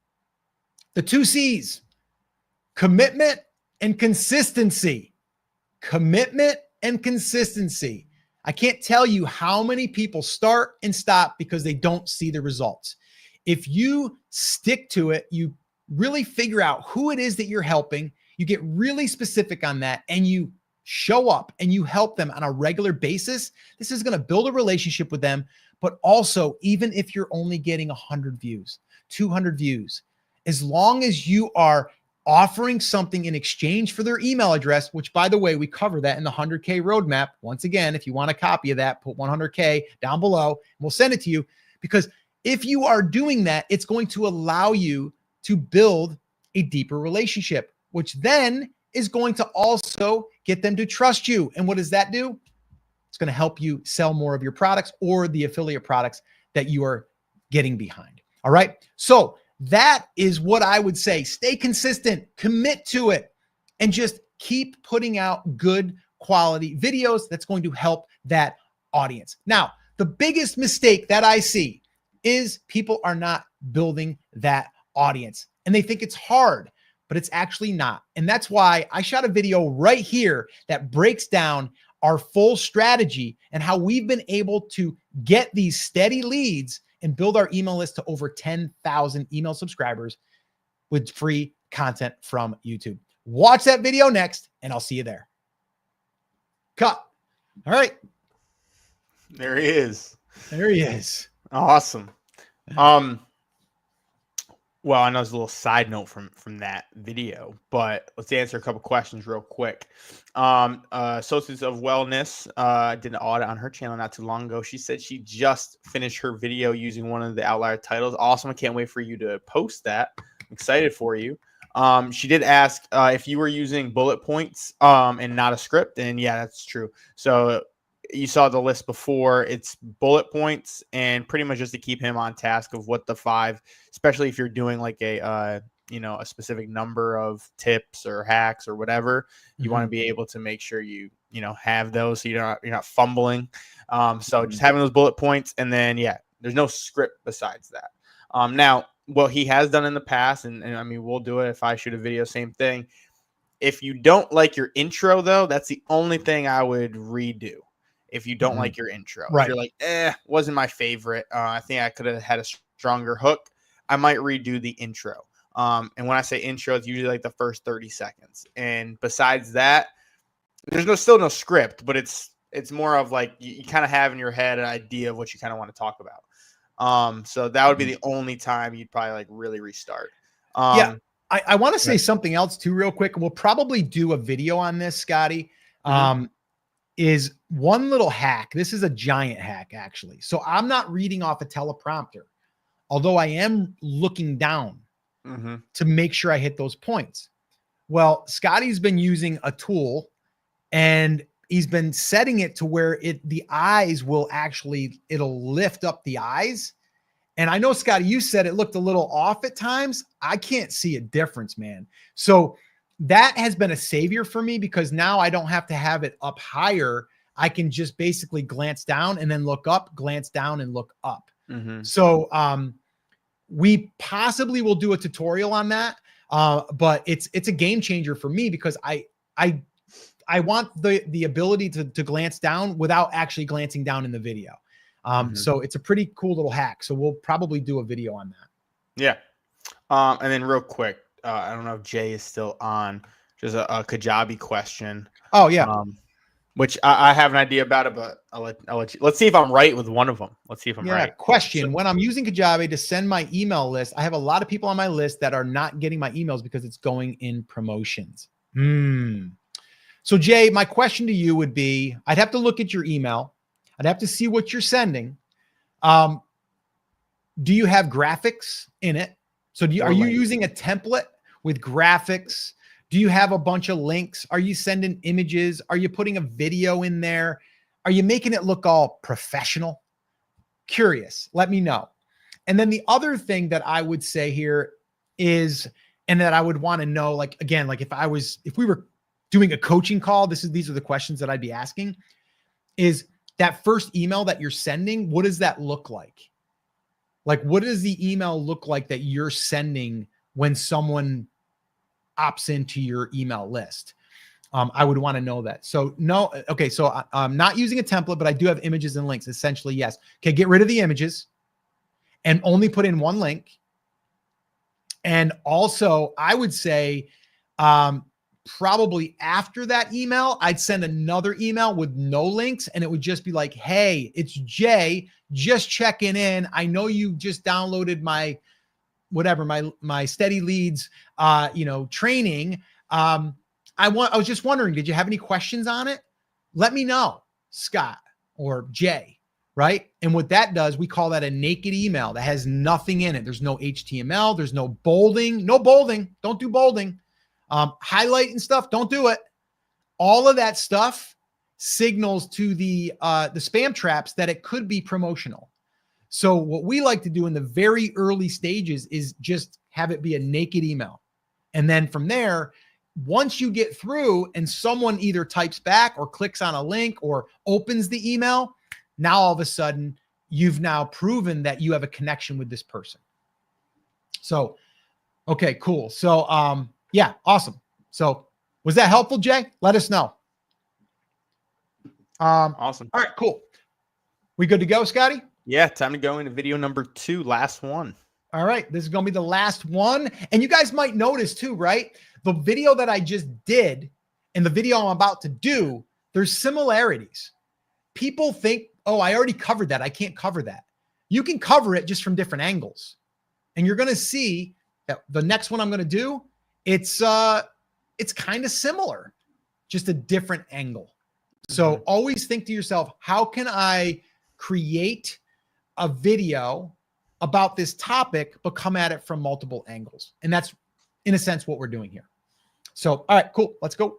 the 2 C's, commitment and consistency. Commitment and consistency. I can't tell you how many people start and stop because they don't see the results. If you stick to it, you really figure out who it is that you're helping, you get really specific on that, and you show up and you help them on a regular basis, this is going to build a relationship with them. But also, even if you're only getting 100 views, 200 views, as long as you are offering something in exchange for their email address, which by the way, we cover that in the 100K roadmap. Once again, if you want a copy of that, put 100K down below and we'll send it to you, because if you are doing that, it's going to allow you to build a deeper relationship, which then is going to also get them to trust you. And what does that do? It's going to help you sell more of your products or the affiliate products that you are getting behind. All right. So that is what I would say. Stay consistent, commit to it, and just keep putting out good quality videos that's going to help that audience. Now, the biggest mistake that I see is people are not building that audience and they think it's hard, but it's actually not. And that's why I shot a video right here that breaks down our full strategy and how we've been able to get these steady leads and build our email list to over 10,000 email subscribers with free content from YouTube. Watch that video next, and I'll see you there. Cut. All right. There he is. There he is. Awesome. Well, I know there's a little side note from that video, but let's answer a couple questions real quick. Associates of Wellness did an audit on her channel not too long ago. She said she just finished her video using one of the outlier titles. Awesome. I can't wait for you to post that. I'm excited for you. She did ask if you were using bullet points and not a script. And yeah, that's true. So you saw the list before. It's bullet points and pretty much just to keep him on task of what the 5, especially if you're doing like a specific number of tips or hacks or whatever, you want to be able to make sure you have those so you're not fumbling. So just having those bullet points, and then yeah, there's no script besides that. Now what he has done in the past, and I mean we'll do it if I shoot a video, same thing. If you don't like your intro though, that's the only thing I would redo. If you don't like your intro, right. If you're like, wasn't my favorite. I think I could have had a stronger hook. I might redo the intro. And when I say intro, it's usually like the first 30 seconds. And besides that, there's still no script, but it's more of like you kind of have in your head an idea of what you kind of want to talk about. So that would be the only time you'd probably like really restart. Yeah. I want to say something else too, real quick. We'll probably do a video on this, Scotty. Is one little hack. This is a giant hack, actually. So I'm not reading off a teleprompter, although I am looking down to make sure I hit those points. Well, Scotty's been using a tool And he's been setting it to where the eyes will actually, it'll lift up the eyes. And I know, Scotty, you said it looked a little off at times. I can't see a difference, man. So that has been a savior for me, because now I don't have to have it up higher. I can just basically glance down and then look up, glance down and look up. Mm-hmm. So we possibly will do a tutorial on that. But it's a game changer for me, because I want the ability to glance down without actually glancing down in the video. So it's a pretty cool little hack. So we'll probably do a video on that. Yeah. And then real quick, I don't know if Jay is still on. Just a Kajabi question. Oh yeah. Which I have an idea about it, but I'll let you. Let's see if I'm right with one of them. Let's see if I'm right. Question: when I'm using Kajabi to send my email list, I have a lot of people on my list that are not getting my emails because it's going in promotions. So Jay, my question to you would be: I'd have to look at your email. I'd have to see what you're sending. Do you have graphics in it? So are you using a template with graphics? Do you have a bunch of links? Are you sending images? Are you putting a video in there? Are you making it look all professional? Curious. Let me know. And then the other thing that I would say here is, and that I would want to know, like, again, like if we were doing a coaching call, these are the questions that I'd be asking, is that first email that you're sending, what does that look like? Like, what does the email look like that you're sending when someone opts into your email list? I would want to know that. So no, okay. So I'm not using a template, but I do have images and links. Essentially, yes. Okay. Get rid of the images and only put in one link. And also I would say, probably after that email, I'd send another email with no links, and it would just be like, hey, it's Jay, just checking in. I know you just downloaded my steady leads, training. I was just wondering, did you have any questions on it? Let me know, Scott or Jay, right? And what that does, we call that a naked email that has nothing in it. There's no HTML. There's no bolding. Don't do bolding. Highlight and stuff. Don't do it. All of that stuff signals to the spam traps that it could be promotional. So what we like to do in the very early stages is just have it be a naked email. And then from there, once you get through and someone either types back or clicks on a link or opens the email, now all of a sudden you've now proven that you have a connection with this person. So, okay, cool. So, yeah, awesome. So was that helpful, Jay? Let us know. Awesome. All right, cool. We good to go, Scotty? Yeah, time to go into video number 2, last one. All right, this is going to be the last one. And you guys might notice too, right? The video that I just did and the video I'm about to do, there's similarities. People think, oh, I already covered that. I can't cover that. You can cover it just from different angles. And you're going to see that the next one I'm going to do, it's kind of similar, just a different angle. So always think to yourself, how can I create a video about this topic, but come at it from multiple angles? And that's, in a sense, what we're doing here. So, all right, cool. Let's go.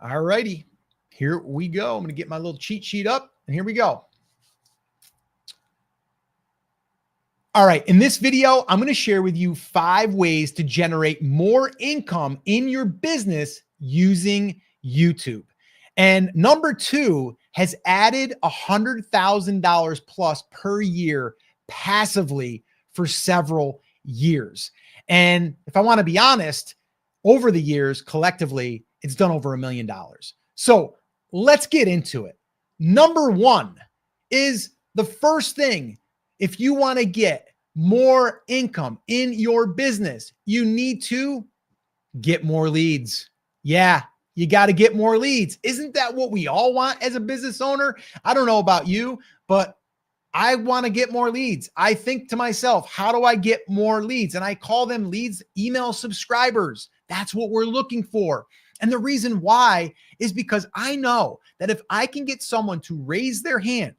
All righty. Here we go. I'm going to get my little cheat sheet up, and here we go. All right. In this video, I'm going to share with you 5 ways to generate more income in your business using YouTube. And number 2 has added $100,000 plus per year passively for several years. And if I want to be honest, over the years, collectively, it's done over $1 million. So let's get into it. Number 1 is the first thing. If you want to get more income in your business, you need to get more leads. Yeah, you got to get more leads. Isn't that what we all want as a business owner? I don't know about you, but I want to get more leads. I think to myself, how do I get more leads? And I call them leads, email subscribers. That's what we're looking for. And the reason why is because I know that if I can get someone to raise their hand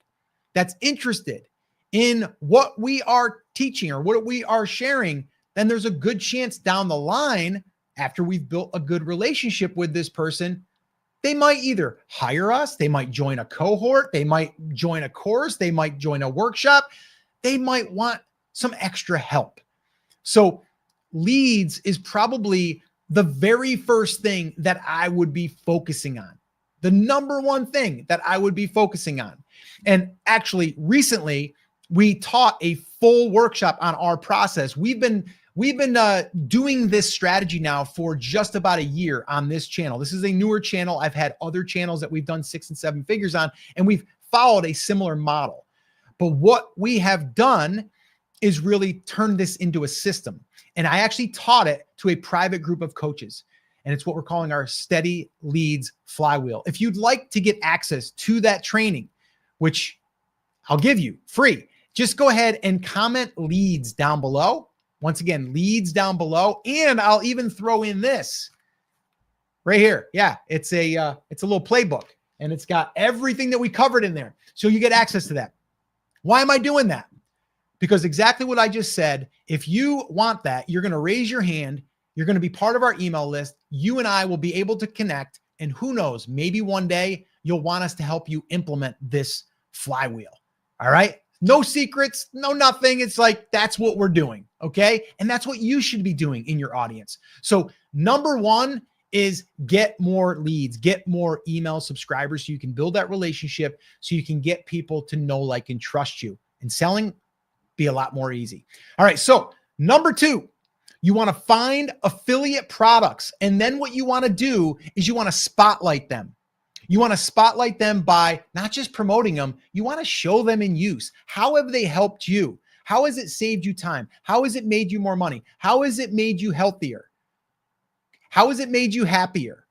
that's interested in what we are teaching or what we are sharing, then there's a good chance down the line after we've built a good relationship with this person, they might either hire us, they might join a cohort, they might join a course, they might join a workshop, they might want some extra help. So leads is probably the very first thing that I would be focusing on. The number one thing that I would be focusing on. And actually, recently, we taught a full workshop on our process. We've been doing this strategy now for just about a year on this channel. This is a newer channel. I've had other channels that we've done 6 and 7 figures on, and we've followed a similar model. But what we have done is really turn this into a system. And I actually taught it to a private group of coaches. And it's what we're calling our Steady Leads Flywheel. If you'd like to get access to that training, which I'll give you free, just go ahead and comment leads down below. Once again, leads down below. And I'll even throw in this right here. Yeah, it's a little playbook, and it's got everything that we covered in there. So you get access to that. Why am I doing that? Because exactly what I just said, if you want that, you're going to raise your hand. You're going to be part of our email list. You and I will be able to connect. And who knows, maybe one day you'll want us to help you implement this flywheel. All right. No secrets, no nothing. It's like, that's what we're doing. Okay. And that's what you should be doing in your audience. So number one is get more leads, get more email subscribers so you can build that relationship, so you can get people to know, like, and trust you. And selling be a lot more easy. All right. So number two, you want to find affiliate products. And then what you want to do is you want to spotlight them. You want to spotlight them by not just promoting them. You want to show them in use. How have they helped you? How has it saved you time? How has it made you more money? How has it made you healthier? How has it made you happier?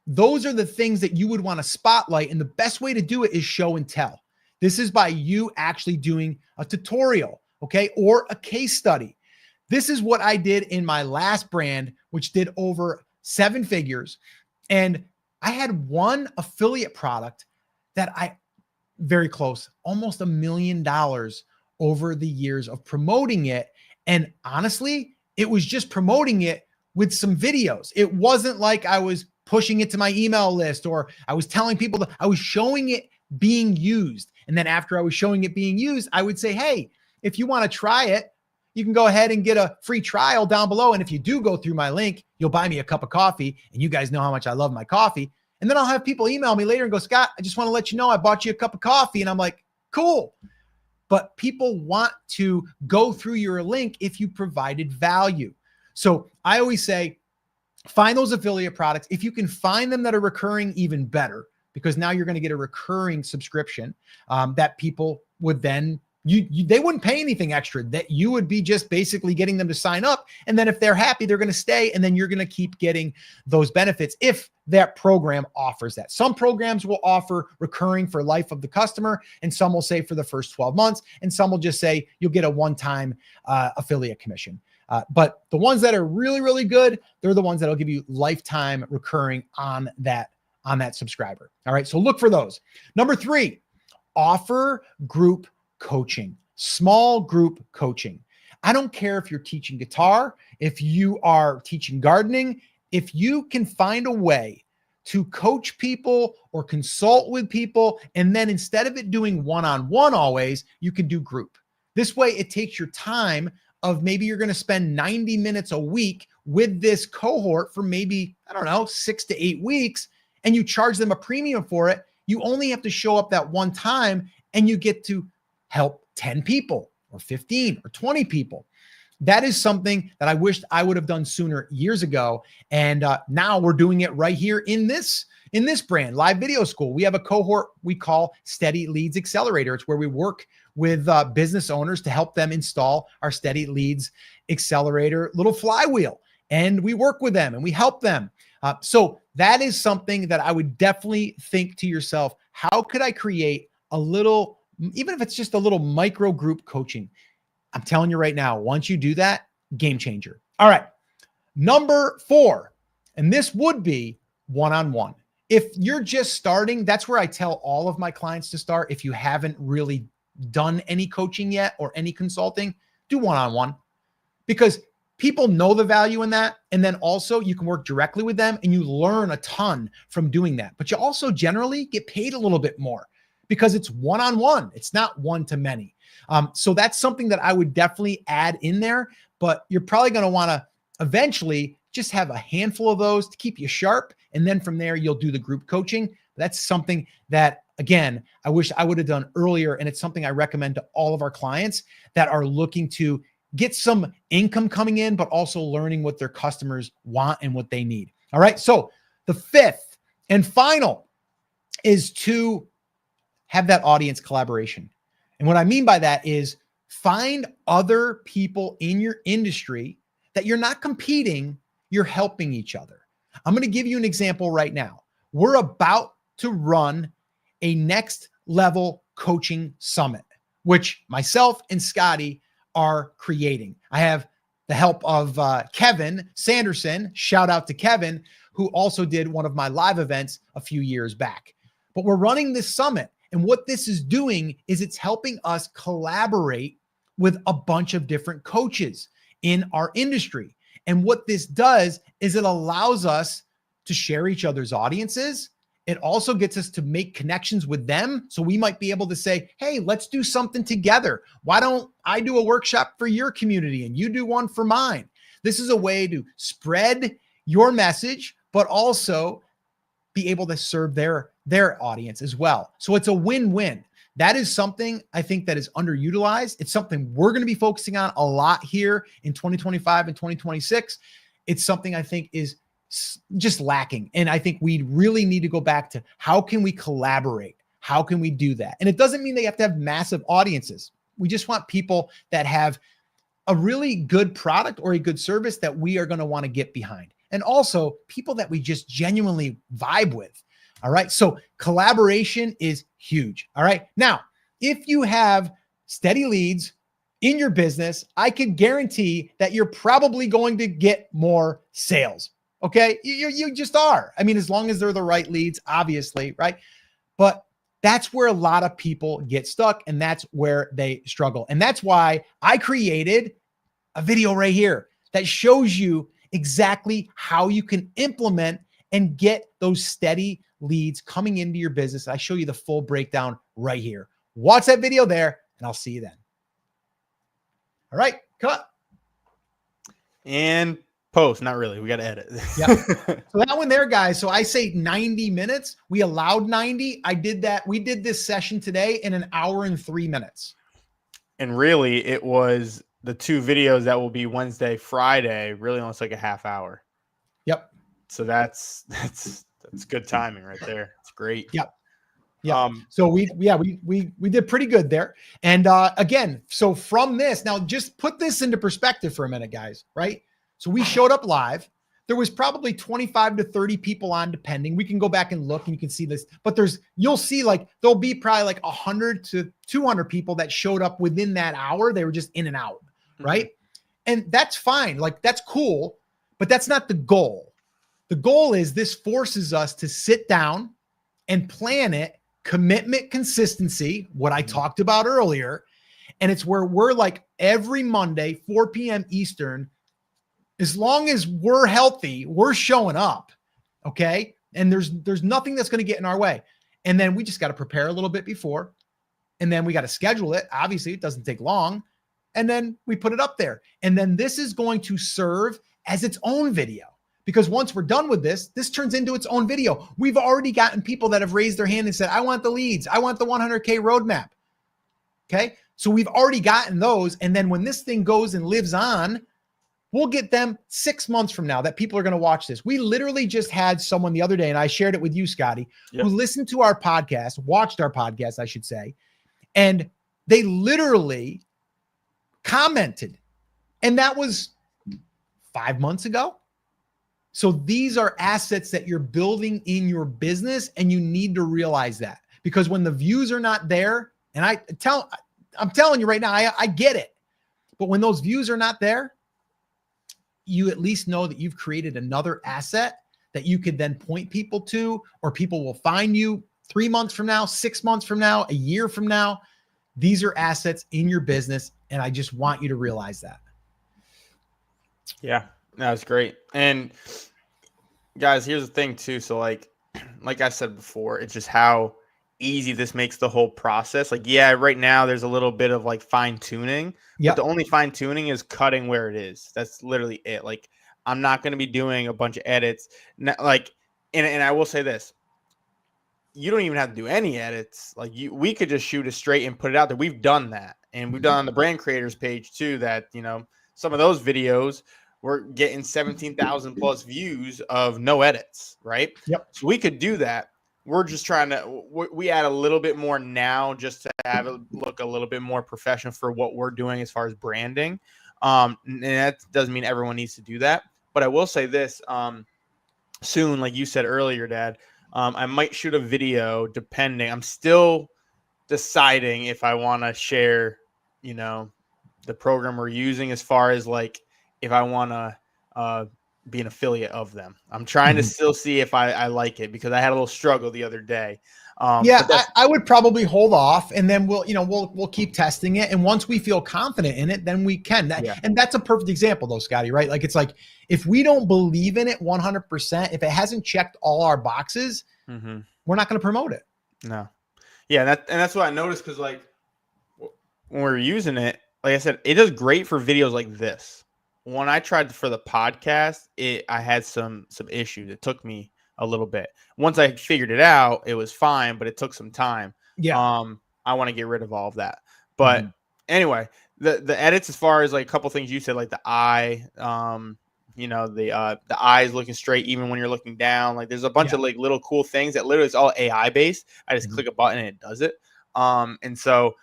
Those are the things that you would want to spotlight. And the best way to do it is show and tell. This is by you actually doing a tutorial, okay, or a case study. This is what I did in my last brand, which did over 7 figures. And I had one affiliate product that very close, almost $1 million over the years of promoting it. And honestly, it was just promoting it with some videos. It wasn't like I was pushing it to my email list or I was telling people that I was showing it being used. And then after I was showing it being used, I would say, hey, if you want to try it, you can go ahead and get a free trial down below. And if you do go through my link, you'll buy me a cup of coffee. And you guys know how much I love my coffee. And then I'll have people email me later and go, Scott, I just want to let you know I bought you a cup of coffee. And I'm like, cool. But people want to go through your link if you provided value. So I always say, find those affiliate products. If you can find them that are recurring, even better, because now you're going to get a recurring subscription that people would then, they wouldn't pay anything extra, that you would be just basically getting them to sign up. And then if they're happy, they're going to stay. And then you're going to keep getting those benefits if that program offers that. Some programs will offer recurring for life of the customer, and some will say for the first 12 months, and some will just say you'll get a one-time affiliate commission. But the ones that are really, really good, they're the ones that'll give you lifetime recurring on that subscriber. All right. So look for those. Number 3, offer group coaching, small group coaching. I don't care if you're teaching guitar, if you are teaching gardening, if you can find a way to coach people or consult with people, and then instead of it doing one-on-one always, you can do group. This way it takes your time of maybe you're going to spend 90 minutes a week with this cohort for maybe, I don't know, 6 to 8 weeks, and you charge them a premium for it. You only have to show up that one time and you get to help 10 people or 15 or 20 people. That is something that I wished I would have done sooner years ago. And now we're doing it right here in this brand, Live Video School. We have a cohort we call Steady Leads Accelerator. It's where we work with business owners to help them install our Steady Leads Accelerator little flywheel. And we work with them and we help them. So that is something that I would definitely think to yourself, how could I create a little, even if it's just a little micro group coaching? I'm telling you right now, once you do that, game changer. All right. Number 4, and this would be one-on-one. If you're just starting, that's where I tell all of my clients to start. If you haven't really done any coaching yet or any consulting, do one-on-one, because people know the value in that. And then also you can work directly with them and you learn a ton from doing that. But you also generally get paid a little bit more because it's one-on-one. It's not one-to-many. So that's something that I would definitely add in there, but you're probably going to want to eventually just have a handful of those to keep you sharp. And then from there, you'll do the group coaching. That's something that, again, I wish I would have done earlier. And it's something I recommend to all of our clients that are looking to get some income coming in, but also learning what their customers want and what they need. All right. So the fifth and final is to have that audience collaboration. And what I mean by that is find other people in your industry that you're not competing, you're helping each other. I'm going to give you an example right now. We're about to run a next level coaching summit, which myself and Scotty are creating. I have the help of Kevin Sanderson. Shout out to Kevin, who also did one of my live events a few years back. But we're running this summit. And what this is doing is it's helping us collaborate with a bunch of different coaches in our industry. And what this does is it allows us to share each other's audiences. It also gets us to make connections with them. So we might be able to say, hey, let's do something together. Why don't I do a workshop for your community and you do one for mine? This is a way to spread your message, but also be able to serve their audience as well. So it's a win-win. That is something I think that is underutilized. It's something we're going to be focusing on a lot here in 2025 and 2026. It's something I think is just lacking. And I think we really need to go back to how can we collaborate? How can we do that? And it doesn't mean they have to have massive audiences. We just want people that have a really good product or a good service that we are going to want to get behind. And also people that we just genuinely vibe with. All right. So collaboration is huge. All right. Now, if you have steady leads in your business, I can guarantee that you're probably going to get more sales. Okay. You just are. I mean, as long as they're the right leads, obviously. Right. But that's where a lot of people get stuck and that's where they struggle. And that's why I created a video right here that shows you exactly how you can implement and get those steady leads coming into your business. I show you the full breakdown right here. Watch that video there and I'll see you then. All right, cut. And post, not really. We got to edit. Yeah. So that one there, guys. So I say 90 minutes. We allowed 90. I did that. We did this session today in 1 hour and 3 minutes. And really it was the two videos that will be Wednesday, Friday, really almost like a half hour. Yep. So that's good timing right there. It's great. Yep. Yeah. So we did pretty good there. And again, so from this, now just put this into perspective for a minute, guys, right? So we showed up live. There was probably 25 to 30 people on, depending. We can go back and look and you can see this, but you'll see like, there'll be probably like 100 to 200 people that showed up within that hour. They were just in and out. Right. And that's fine. Like that's cool, but that's not the goal. The goal is this forces us to sit down and plan it, commitment, consistency, what I talked about earlier. And it's where we're like every Monday, 4 p.m. Eastern, as long as we're healthy, we're showing up. Okay. And there's nothing that's going to get in our way. And then we just got to prepare a little bit before, and then we got to schedule it. Obviously it doesn't take long. And then we put it up there. And then this is going to serve as its own video, because once we're done with this turns into its own video. We've already gotten people that have raised their hand and said, I want the leads. I want the 100K roadmap. Okay. So we've already gotten those. And then when this thing goes and lives on, we'll get them 6 months from now that people are going to watch this. We literally just had someone the other day, and I shared it with you, Scotty, who listened to our podcast, watched our podcast, I should say. And they literally commented, and that was 5 months ago. So these are assets that you're building in your business, and you need to realize that, because when the views are not there, and I'm telling you right now, I get it, but when those views are not there, you at least know that you've created another asset that you could then point people to, or people will find you 3 months from now, 6 months from now, a year from now. These are assets in your business, and I just want you to realize that. Yeah, that's great. And guys, here's the thing too. So like I said before, it's just how easy this makes the whole process. Like, yeah, right now there's a little bit of like fine tuning, but the Yep. only fine tuning is cutting where it is. That's literally it. Like, I'm not going to be doing a bunch of edits. Like, and I will say this: you don't even have to do any edits. Like, we could just shoot it straight and put it out there. We've done that, and we've done on the brand creators page too. That some of those videos we're getting 17,000 plus views of no edits, right? Yep. So we could do that. We're just trying to, we add a little bit more now just to have it look a little bit more professional for what we're doing as far as branding. And that doesn't mean everyone needs to do that. But I will say this, soon, like you said earlier, Dad, I might shoot a video depending. I'm still deciding if I want to share, the program we're using as far as like, if I want to be an affiliate of them. I'm trying to still see if I like it because I had a little struggle the other day. Yeah, But I would probably hold off, and then we'll keep testing it. And once we feel confident in it, then we can. And that's a perfect example, though, Scotty. Right? Like, it's like if we don't believe in it 100%, if it hasn't checked all our boxes, we're not going to promote it. No. Yeah, that's what I noticed because like when we were using it, like I said, it does great for videos like this. When I tried for the podcast, I had some issues. It took me a little bit. Once I figured it out, it was fine, but it took some time. Yeah. I want to get rid of all of that. But anyway, the edits, as far as like a couple things you said, like the eye, the eyes looking straight even when you're looking down. Like there's a bunch of like little cool things that literally is all AI based. I just click a button and it does it. And so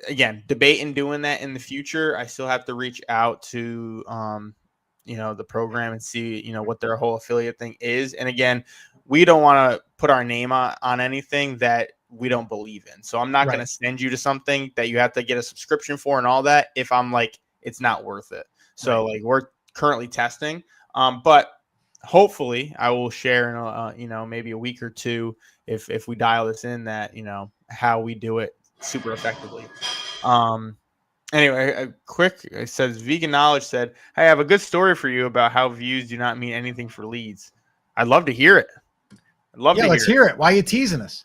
again, debating doing that in the future. I still have to reach out to the program and see what their whole affiliate thing is. And again, we don't want to put our name on anything that we don't believe in. So I'm not going to send you to something that you have to get a subscription for and all that if I'm like it's not worth it. So like we're currently testing, but hopefully I will share in maybe a week or two if we dial this in that how we do it super effectively. Anyway, it says Vegan Knowledge said, "Hey, I have a good story for you about how views do not mean anything for leads." I'd love to hear it. Let's hear it. Why are you teasing us?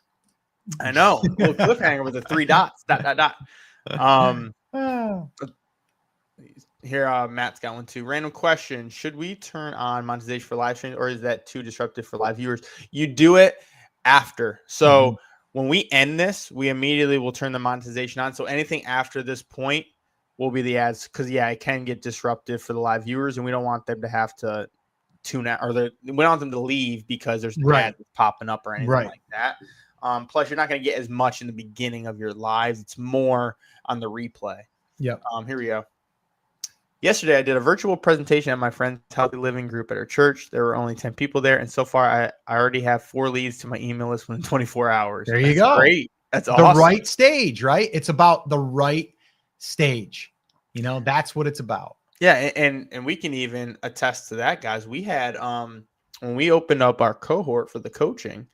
I know. A little cliffhanger with the 3 dots. ... Here, Matt's got one too. Random question: should we turn on monetization for live streams, or is that too disruptive for live viewers? You do it after. So when we end this, we immediately will turn the monetization on. So anything after this point will be the ads, because it can get disruptive for the live viewers, and we don't want them to have to tune out, or we don't want them to leave because there's ads popping up or anything like that. Plus, you're not going to get as much in the beginning of your lives. It's more on the replay. Yep. Here we go. Yesterday, I did a virtual presentation at my friend's healthy living group at her church. There were only 10 people there, and so far, I already have 4 leads to my email list within 24 hours. There you go. Great. That's awesome. The right stage, right? It's about the right stage. That's what it's about. Yeah, and we can even attest to that, guys. We had when we opened up our cohort for the coaching,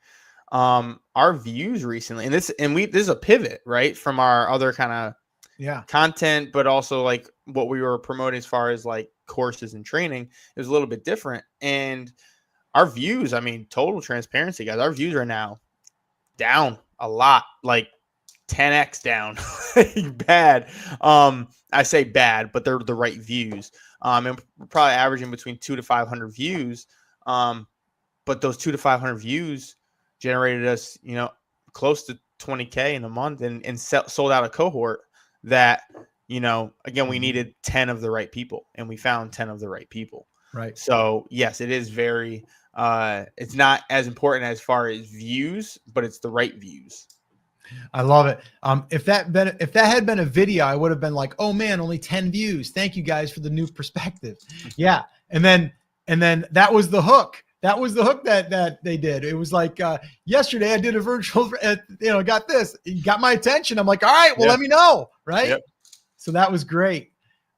our views recently, and this is a pivot, right, from our other kind of content, but also like what we were promoting as far as like courses and training. It was a little bit different, and our views, I mean, total transparency, guys, our views are now down a lot, like 10x down. Bad. I say bad, but they're the right views. And we're probably averaging between 200 to 500 views. But those 200 to 500 views generated us, close to 20K in a month, and sold out a cohort that, again, we needed 10 of the right people, and we found 10 of the right people. Right. So yes, it is very, it's not as important as far as views, but it's the right views. I love it. If that had been a video, I would have been like, "Oh man, only 10 views. Thank you guys for the new perspective." Yeah. And then that was the hook. That was the hook that they did. It was like, yesterday I did a virtual, got this, got my attention. I'm like, all right, well, let me know. Right. Yep. So that was great.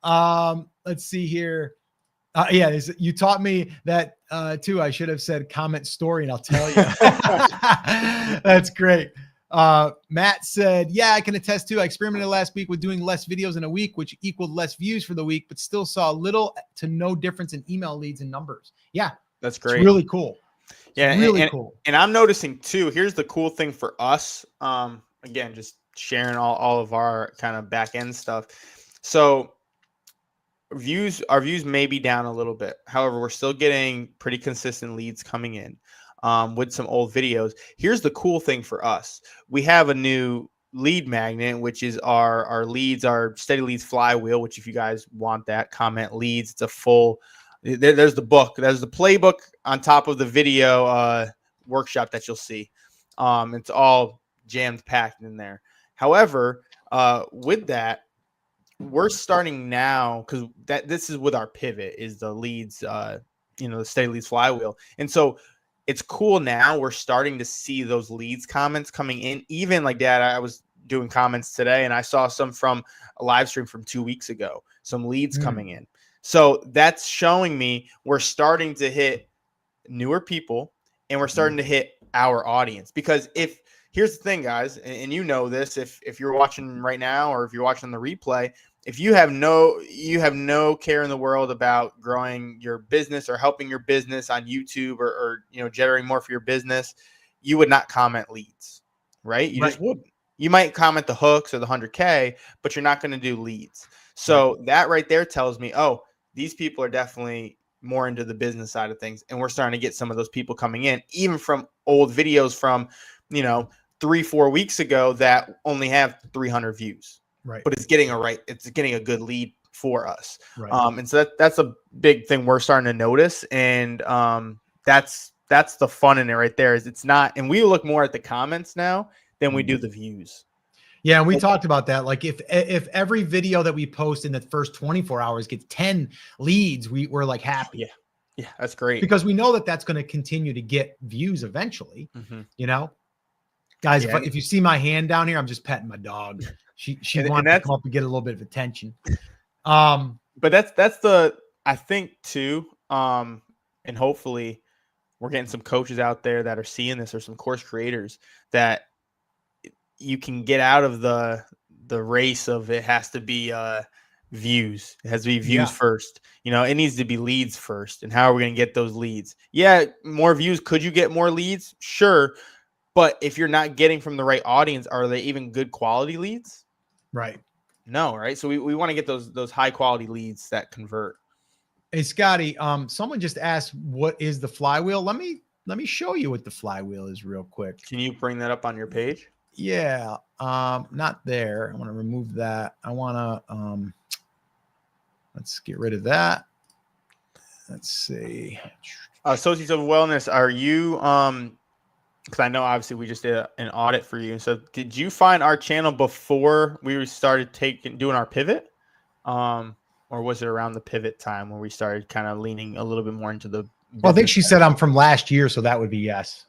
Let's see here. You taught me that too. I should have said comment story, and I'll tell you. That's great. Matt said, yeah, I can attest to. I experimented last week with doing less videos in a week, which equaled less views for the week, but still saw little to no difference in email leads and numbers. Yeah, That's it's great. really cool. It's Yeah, really cool. And I'm noticing too. Here's the cool thing for us. Again, just sharing all of our kind of back end stuff. So our views may be down a little bit. However, we're still getting pretty consistent leads coming in with some old videos. Here's the cool thing for us. We have a new lead magnet, which is our leads, our steady leads flywheel, which if you guys want that, comment leads. It's a full, there's the book. There's the playbook on top of the video workshop that you'll see. It's all jammed packed in there. However, with that, we're starting now because this is with our pivot is the leads, the steady leads flywheel. And so it's cool now. We're starting to see those leads comments coming in. Even like Dad, I was doing comments today and I saw some from a live stream from 2 weeks ago, some leads coming in. So that's showing me we're starting to hit newer people and we're starting to hit our audience. Because here's the thing, guys, and you know this, if you're watching right now or if you're watching the replay, if you have no care in the world about growing your business or helping your business on YouTube or generating more for your business, you would not comment leads, right? You just wouldn't. You might comment the hooks or the 100K, but you're not going to do leads. So that right there tells me, oh, these people are definitely more into the business side of things. And we're starting to get some of those people coming in, even from old videos from, 3-4 weeks ago that only have 300 views. Right. But it's getting a good lead for us. Right. And so that's a big thing we're starting to notice. And that's the fun in it right there is it's not, and we look more at the comments now than we do the views. Yeah, and we talked about that. Like if every video that we post in the first 24 hours gets 10 leads, we're like happy. Yeah, that's great. Because we know that that's going to continue to get views eventually, Guys, if you see my hand down here, I'm just petting my dog. She wants to come up and get a little bit of attention. But that's I think too, and hopefully we're getting some coaches out there that are seeing this or some course creators that you can get out of the race of it has to be views. It has to be views first. It needs to be leads first. And how are we going to get those leads? Yeah, more views. Could you get more leads? Sure. But if you're not getting from the right audience, are they even good quality leads? Right. No, right? So we want to get those high quality leads that convert. Hey, Scotty, someone just asked, what is the flywheel? Let me show you what the flywheel is real quick. Can you bring that up on your page? Yeah. Not there. I want to remove that. I want to, let's get rid of that. Let's see. Associates of Wellness, are you, because I know obviously we just did an audit for you. So did you find our channel before we started doing our pivot? Or was it around the pivot time where we started kind of leaning a little bit more into the business? Well, I think she said I'm from last year, so that would be yes.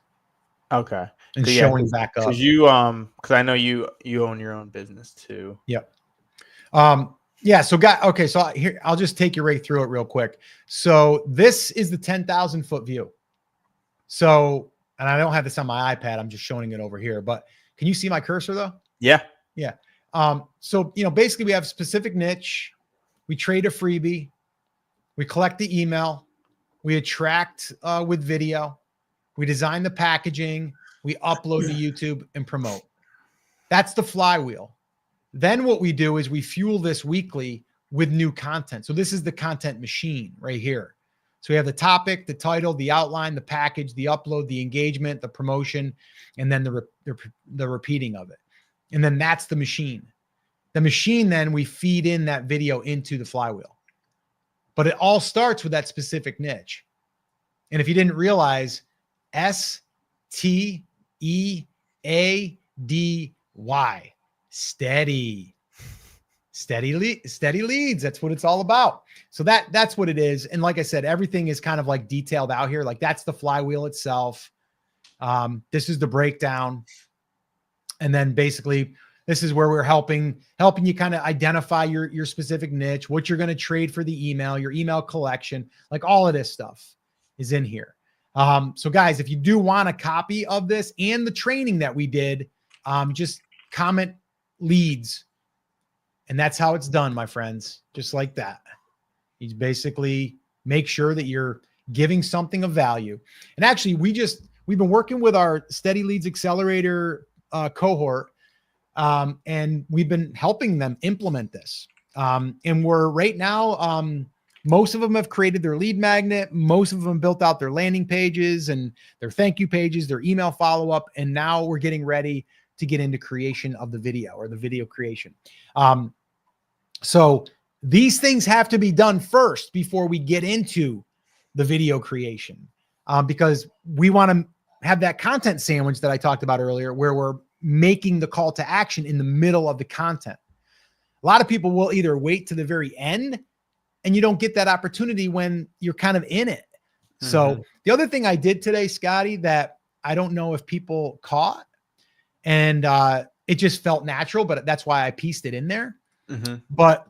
Okay. And so, showing back up. Because because I know you own your own business too. Yep. Yeah. So okay. So here, I'll just take you right through it real quick. So this is the 10,000 foot view. So, and I don't have this on my iPad. I'm just showing it over here, but can you see my cursor though? Yeah. Yeah. So, basically we have a specific niche. We trade a freebie. We collect the email. We attract with video. We design the packaging. We upload to YouTube and promote. That's the flywheel. Then what we do is we fuel this weekly with new content. So this is the content machine right here. So we have the topic, the title, the outline, the package, the upload, the engagement, the promotion, and then the repeating of it. And then that's the machine. The machine, then we feed in that video into the flywheel. But it all starts with that specific niche. And if you didn't realize, STEADY, steady leads. That's what it's all about. So that's what it is. And like I said, everything is kind of like detailed out here. Like that's the flywheel itself. This is the breakdown. And then basically this is where we're helping you kind of identify your specific niche, what you're going to trade for the email, your email collection, like all of this stuff is in here. So guys, if you do want a copy of this and the training that we did, Just comment leads. And that's how it's done, my friends. Just like that. You basically make sure that you're giving something of value. And actually, we've been working with our Steady Leads Accelerator cohort, and we've been helping them implement this. And we're right now, most of them have created their lead magnet. Most of them built out their landing pages and their thank you pages, their email follow-up. And now we're getting ready to get into creation of the video, or the video creation. So these things have to be done first before we get into the video creation, because we want to have that content sandwich that I talked about earlier, where we're making the call to action in the middle of the content. A lot of people will either wait to the very end, and you don't get that opportunity when you're kind of in it. So the other thing I did today, Scotty, that I don't know if people caught, and it just felt natural, but that's why I pieced it in there. But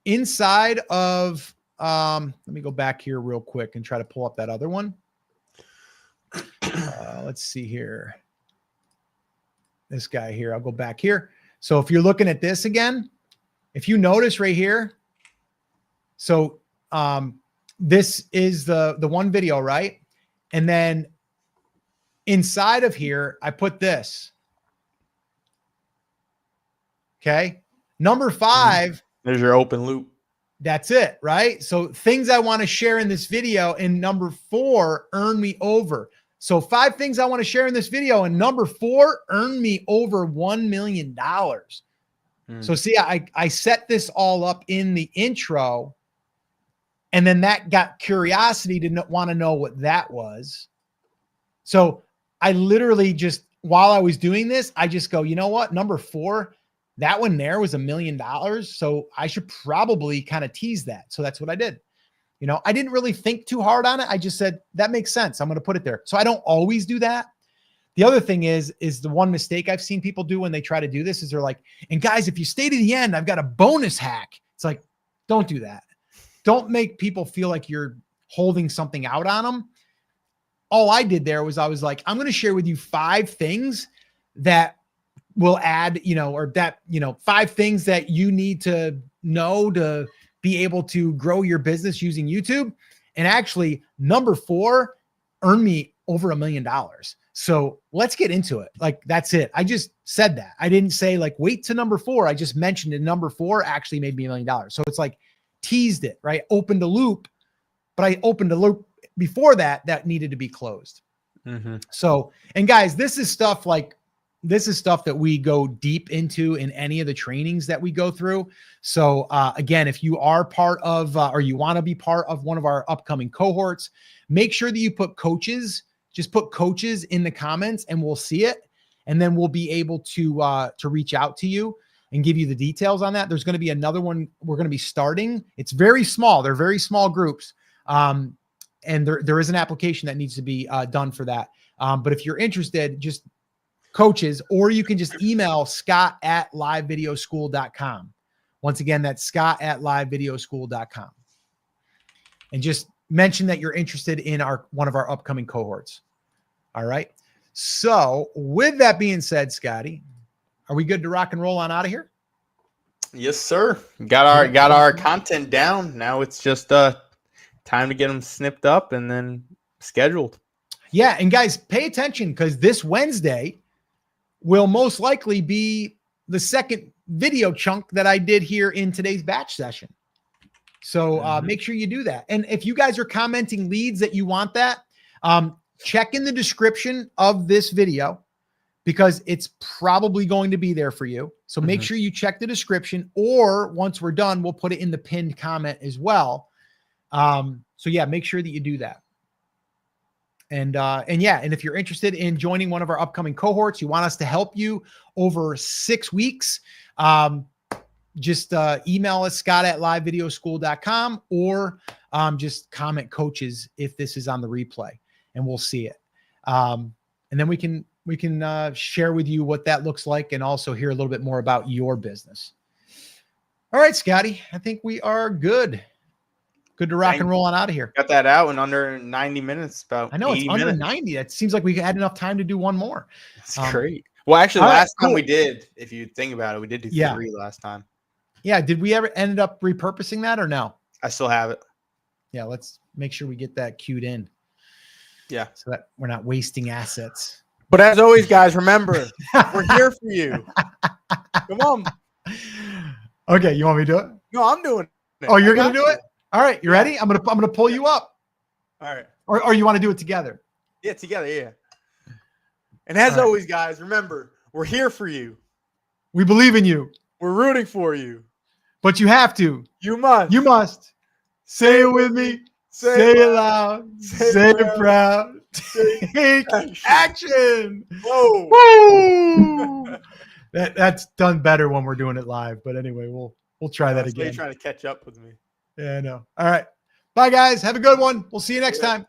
inside of, let me go back here real quick and try to pull up that other one. Let's see here. This guy here, I'll go back here. So if you're looking at this again, if you notice right here, so this is the one video, right? And then inside of here, I put this. Okay. Number 5. There's your open loop. That's it, right? So things I want to share in this video. And number 4, earn me over. So 5 things I want to share in this video. And number 4, earn me over $1 million. So see, I set this all up in the intro, and then that got curiosity to want to know what that was. So I literally just, while I was doing this, I just go, you know what? Number 4, that one there was $1 million. So I should probably kind of tease that. So that's what I did. You know, I didn't really think too hard on it. I just said, that makes sense. I'm going to put it there. So I don't always do that. The other thing is the one mistake I've seen people do when they try to do this is they're like, and guys, if you stay to the end, I've got a bonus hack. It's like, don't do that. Don't make people feel like you're holding something out on them. All I did there was I was like, I'm going to share with you 5 things that will add, or that, 5 things that you need to know to be able to grow your business using YouTube. And actually, number 4, earn me over $1 million. So let's get into it. Like, that's it. I just said that. I didn't say like, wait to number 4. I just mentioned it. Number 4 actually made me $1 million. So it's like teased it, right? Opened a loop, but I opened a loop before that needed to be closed. So, and guys, this is stuff that we go deep into in any of the trainings that we go through. So again, if you are part of, or you want to be part of one of our upcoming cohorts, make sure that you put coaches, just put coaches in the comments, and we'll see it. And then we'll be able to reach out to you and give you the details on that. There's going to be another one we're going to be starting. It's very small. They're very small groups. And there is an application that needs to be done for that. But if you're interested, just coaches, or you can just email scott@livevideoschool.com. Once again, that's scott@livevideoschool.com. And just mention that you're interested in one of our upcoming cohorts. All right. So with that being said, Scotty, are we good to rock and roll on out of here? Yes, sir. Got our content down. Now it's just time to get them snipped up and then scheduled. Yeah. And guys, pay attention, because this Wednesday will most likely be the second video chunk that I did here in today's batch session. So make sure you do that. And if you guys are commenting leads that you want that, check in the description of this video, because it's probably going to be there for you. So make sure you check the description, or once we're done, we'll put it in the pinned comment as well. So yeah, make sure that you do that. And yeah, and if you're interested in joining one of our upcoming cohorts, you want us to help you over 6 weeks, just email us, scott@livevideoschool.com, or just comment coaches if this is on the replay, and we'll see it. And then we can share with you what that looks like, and also hear a little bit more about your business. All right, Scotty, I think we are good. Good to rock and roll on out of here. Got that out in under 90 minutes. About I know it's under minutes. 90. It seems like we had enough time to do one more. That's great. Well, actually, All right, last time cool. we did, if you think about it, we did do Yeah. 3 last time. Yeah. Did we ever ended up repurposing that or no? I still have it. Yeah. Let's make sure we get that queued in Yeah. so that we're not wasting assets. But as always, guys, remember, we're here for you. Come on. Okay. You want me to do it? No, I'm doing it. Oh, you're I going to got do you. it? All right. You Yeah. ready? I'm going to pull you up. All right. Or you want to do it together? Yeah, together. Yeah. And as All right. always, guys, remember, we're here for you. We believe in you, We're rooting for you. but you have to. You must. You must say it with me. Say it loud. Say it proud. Take action. Whoa. Woo! That's done better when we're doing it live. But anyway, we'll try that So you're again. trying to catch up with me. Yeah, I know. All right. Bye, guys. Have a good one. We'll see you next time.